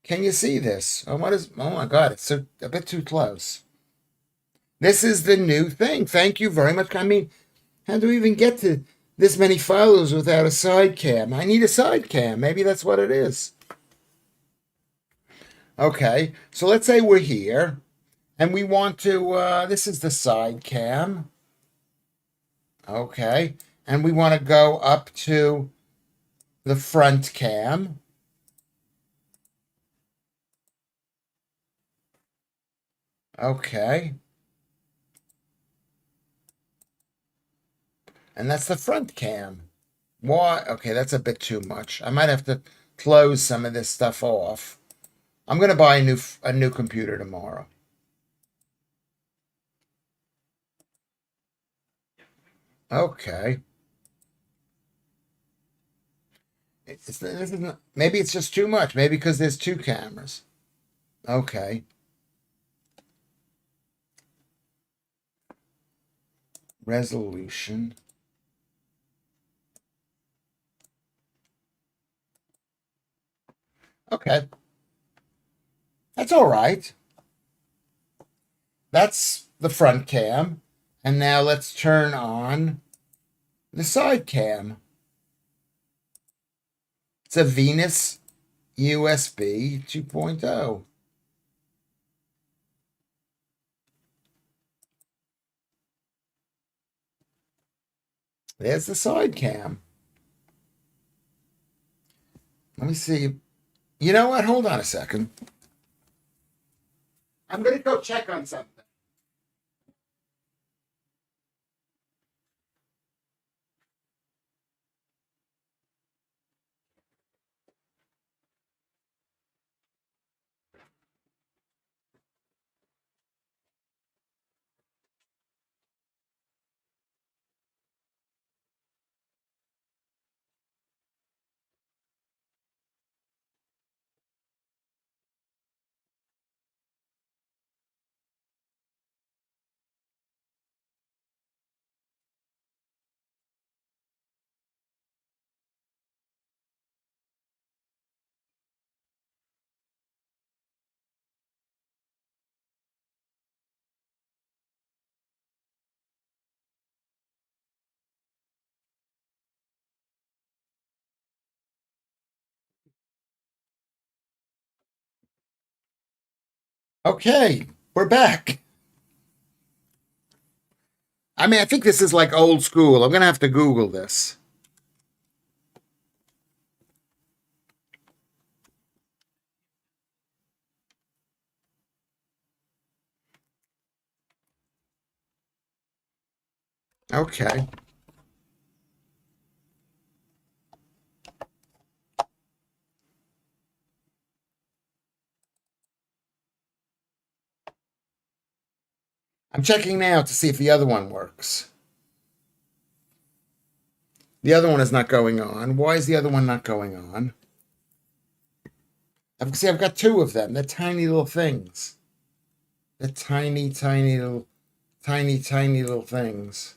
Can you see this? Oh, what is? Oh my God! It's so a bit too close. This is the new thing. Thank you very much. I mean, how do we even get to this many followers without a side cam? I need a side cam. Maybe that's what it is. Okay, so let's say we're here and we want to. This is the side cam. Okay, and we want to go up to the front cam. Okay. And that's the front cam. Why? Okay, that's a bit too much. I might have to close some of this stuff off. I'm going to buy a new computer tomorrow. Okay. This isn't, maybe it's just too much. Maybe because there's two cameras. Okay. Resolution. Okay. That's all right. That's the front cam. And now let's turn on the side cam. It's a Venus USB 2.0. There's the side cam. Let me see. You know what? Hold on a second. I'm going to go check on something. Okay, we're back. I mean, I think this is like old school. I'm going to have to Google this. Okay. I'm checking now to see if the other one works. The other one is not going on. Why is the other one not going on? I've got two of them. They're tiny little things. They're tiny, tiny little things.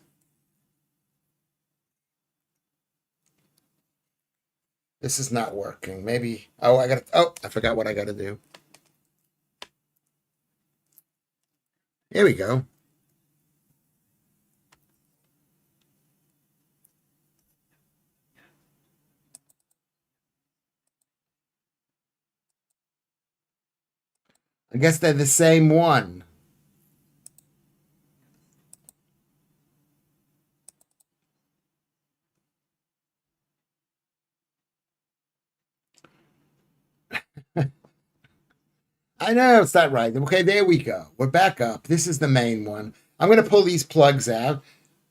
This is not working. Maybe. Oh, I forgot what I got to do. Here we go. I guess they're the same one. I know it's not right. Okay, there we go. We're back up. This is the main one. I'm going to pull these plugs out.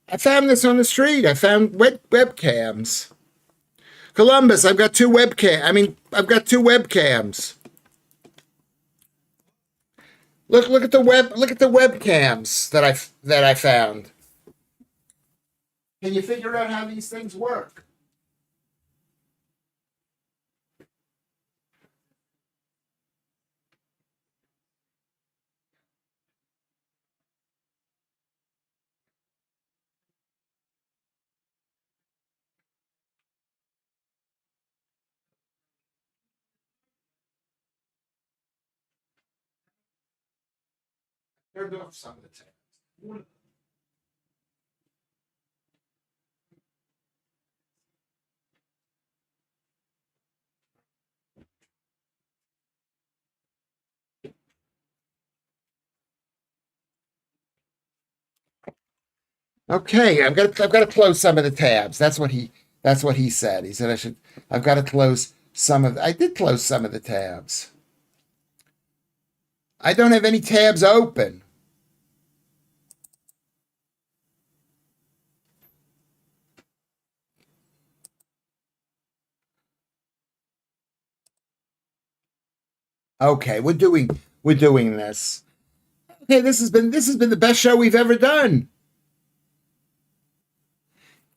I found this on the street. I found webcams. Columbus, I've got two webcam. I've got two webcams. Look at the webcams that I found. Can you figure out how these things work? Turned off some of the tabs. Okay, I've got to close some of the tabs. That's what he said. He said I've got to close some of I did close some of the tabs. I don't have any tabs open. Okay, we're doing this. Okay, this has been the best show we've ever done.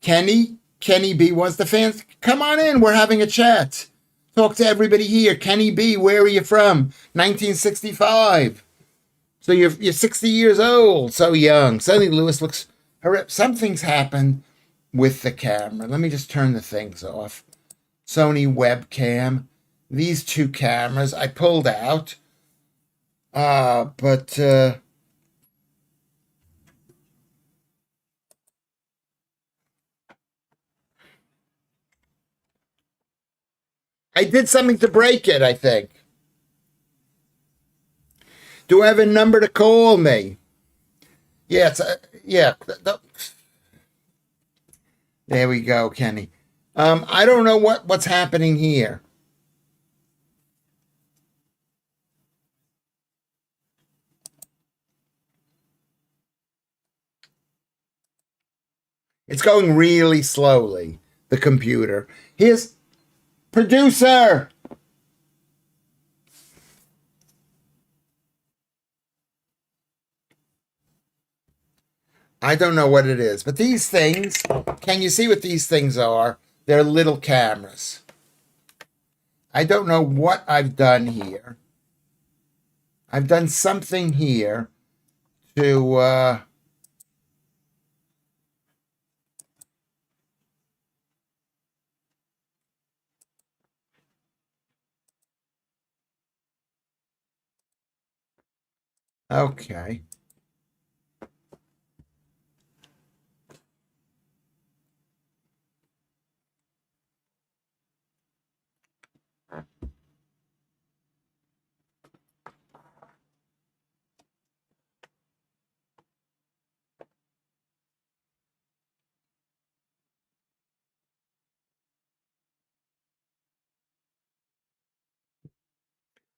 Kenny B wants the fans. Come on in. We're having a chat. Talk to everybody here. Kenny B, where are you from? 1965. So you're 60 years old. So young. Suddenly Lewis looks horrific. Something's happened with the camera. Let me just turn the things off. Sony webcam. These two cameras I pulled out. But I did something to break it, I think. Do I have a number to call me? Yeah, yeah. There we go, Kenny. I don't know what's happening here. It's going really slowly, the computer. Here's producer. I don't know what it is, but these things, can you see what these things are? They're little cameras. I don't know what I've done here. I've done something here to okay.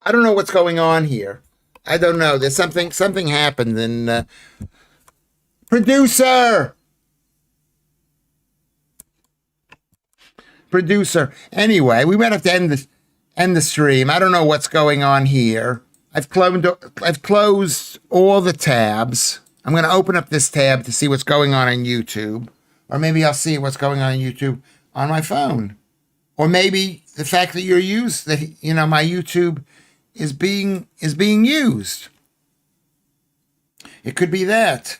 I don't know what's going on here. I don't know. There's something happened and producer. Producer. Anyway, we might have to end the stream. I don't know what's going on here. I've closed all the tabs. I'm going to open up this tab to see what's going on YouTube, or maybe I'll see what's going on YouTube on my phone, or maybe the fact that my YouTube is being used. It could be that.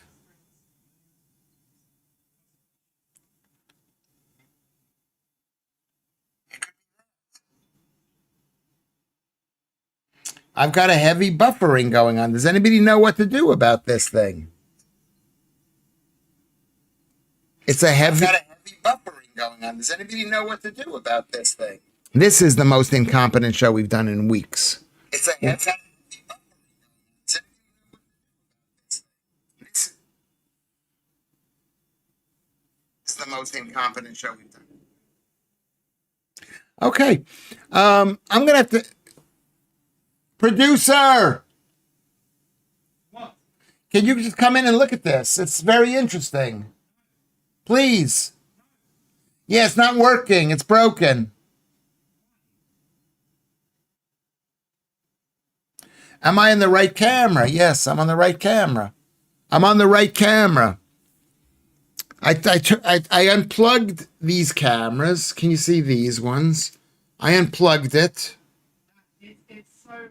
I've got a heavy buffering going on. Does anybody know what to do about this thing? It's a heavy. I've got a heavy buffering going on. Does anybody know what to do about this thing? This is the most incompetent show we've done in weeks. It's a heavy. This is the most incompetent show we've done. Okay, I'm gonna have to. Producer, What? can you just come in and look at this? It's very interesting. Please. Yeah, it's not working. It's broken. Am I in the right camera? Yes, I'm on the right camera. I'm on the right camera. I unplugged these cameras. Can you see these ones? I unplugged it. It's so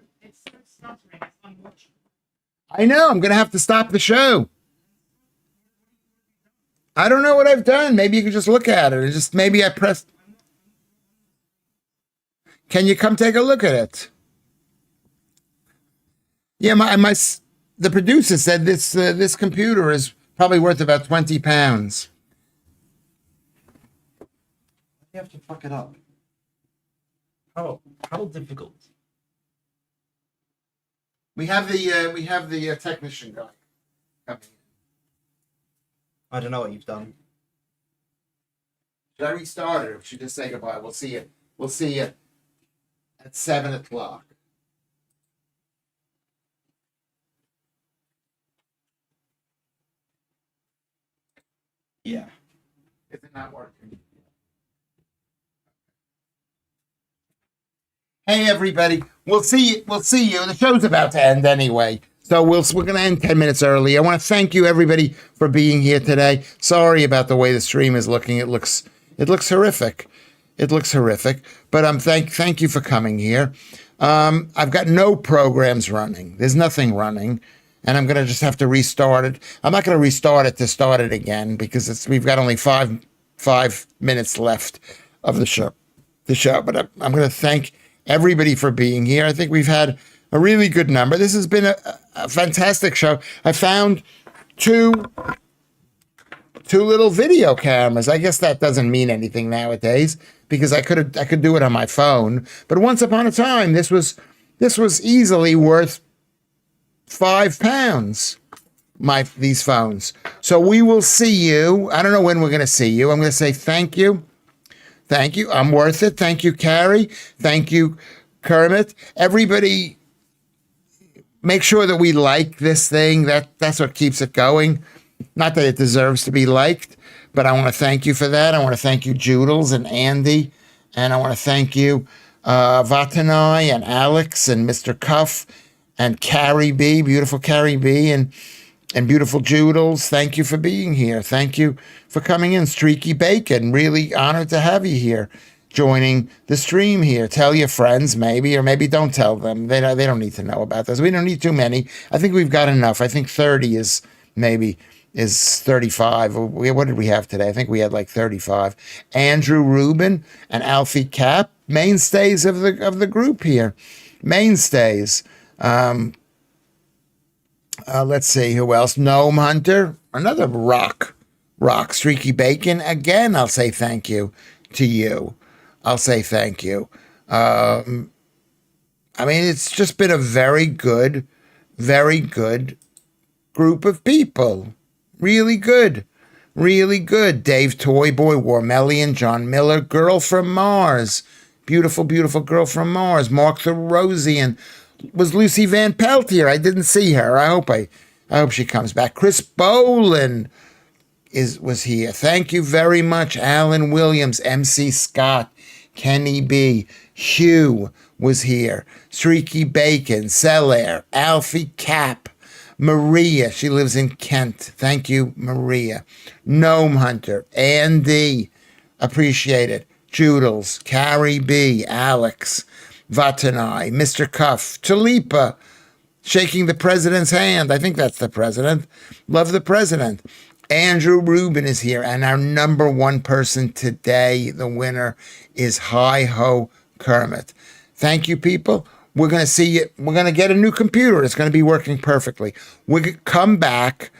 stuttering. It's unwatchable. I know. I'm going to have to stop the show. I don't know what I've done. Maybe you could just look at it. Just maybe I pressed. Can you come take a look at it? Yeah, the producer said this computer is probably worth about £20. You have to fuck it up. How difficult? We have the technician guy coming in. I don't know what you've done. Should I restart it or should I just say goodbye? We'll see you. We'll see you at 7 o'clock. Yeah. Is it not working? Hey everybody, we'll see you. The show's about to end anyway, so we're going to end 10 minutes early. I want to thank you everybody for being here today. Sorry about the way the stream is looking. It looks horrific. It looks horrific, but thank you for coming here. I've got no programs running. There's nothing running, and I'm going to just have to restart it. I'm not going to restart it to start it again because we've got only five minutes left of the show. But I'm going to thank everybody for being here. I think we've had a really good number. This has been a fantastic show. I found two little video cameras. I guess that doesn't mean anything nowadays because I could do it on my phone. But once upon a time, this was easily worth £5. These phones. So we will see you. I don't know when we're going to see you. I'm going to say thank you. Thank you. I'm worth it. Thank you, Carrie. Thank you, Kermit. Everybody, make sure that we like this thing. That's what keeps it going. Not that it deserves to be liked, but I want to thank you for that. I want to thank you, Joodles and Andy. And I want to thank you, Vatanai and Alex and Mr. Cuff and Carrie B, beautiful Carrie B, and beautiful Joodles. Thank you for being here. Thank you for coming in. Streaky Bacon, really honored to have you here, joining the stream here. Tell your friends, maybe, or maybe don't tell them. They don't need to know about this. We don't need too many. I think we've got enough. I think 30 is 35. What did we have today? I think we had like 35. Andrew Rubin and Alfie Cap, mainstays of the group here. Mainstays. Let's see who else. Gnome Hunter, another rock. Streaky Bacon. Again, I'll say thank you to you. I'll say thank you. I mean, it's just been a very good group of people. Really good. Dave Toyboy, Warmelian, John Miller, Girl from Mars. Beautiful girl from Mars. Mark the Rosian. Was Lucy Van Pelt here? I didn't see her. I hope she comes back. Chris Boland was here. Thank you very much. Alan Williams, MC Scott, Kenny B, Hugh was here. Streaky Bacon, Cellaire, Alfie Cap, Maria. She lives in Kent. Thank you, Maria. Gnome Hunter, Andy, appreciate it. Joodles, Carrie B, Alex, Vatanai, Mr. Cuff, Tulipa, shaking the president's hand. I think that's the president. Love the president. Andrew Rubin is here, and our number one person today, the winner, is Hi-Ho Kermit. Thank you, people. We're going to see you. We're going to get a new computer. It's going to be working perfectly. We come back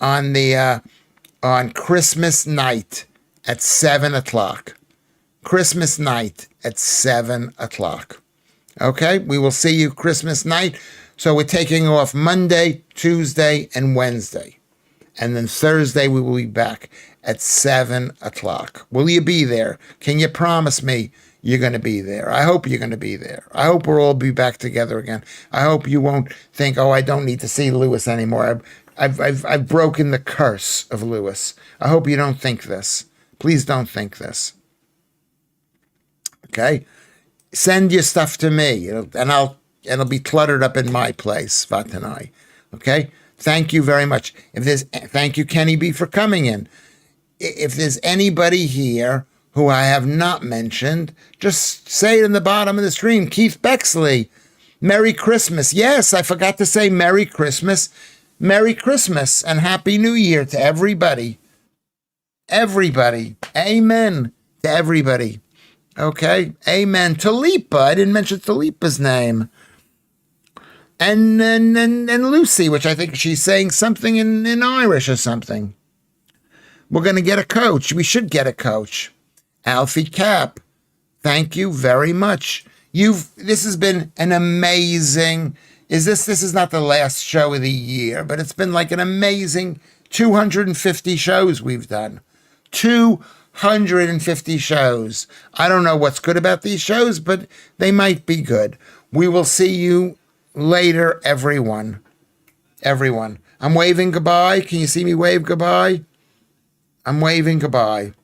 on Christmas night at 7 o'clock. Christmas night at 7 o'clock. Okay, we will see you Christmas night. So we're taking off Monday, Tuesday, and Wednesday. And then Thursday we will be back at 7 o'clock. Will you be there? Can you promise me you're going to be there. I hope you're going to be there. I hope we'll all be back together again. I hope you won't think, oh, I don't need to see Lewis anymore. I've broken the curse of Lewis. I hope you don't think this. Please don't think this. Okay? Send your stuff to me, and it'll be cluttered up in my place, Vatanai. Okay? Thank you very much. Thank you, Kenny B, for coming in. If there's anybody here who I have not mentioned, just say it in the bottom of the stream. Keith Bexley, Merry Christmas. Yes, I forgot to say Merry Christmas. Merry Christmas and Happy New Year to everybody. Everybody. Amen to everybody. Okay? Amen. Talipa. I didn't mention Talipa's name. And Lucy, which I think she's saying something in Irish or something. We're going to get a coach. We should get a coach. Alfie Cap, thank you very much. This has been an amazing, this is not the last show of the year, but it's been like an amazing 250 shows we've done. 250 shows. I don't know what's good about these shows, but they might be good. We will see you later, everyone. Everyone. I'm waving goodbye. Can you see me wave goodbye? I'm waving goodbye.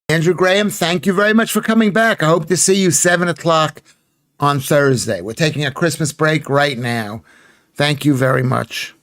Andrew Graham, thank you very much for coming back. I hope to see you 7 o'clock on Thursday. We're taking a Christmas break right now. Thank you very much.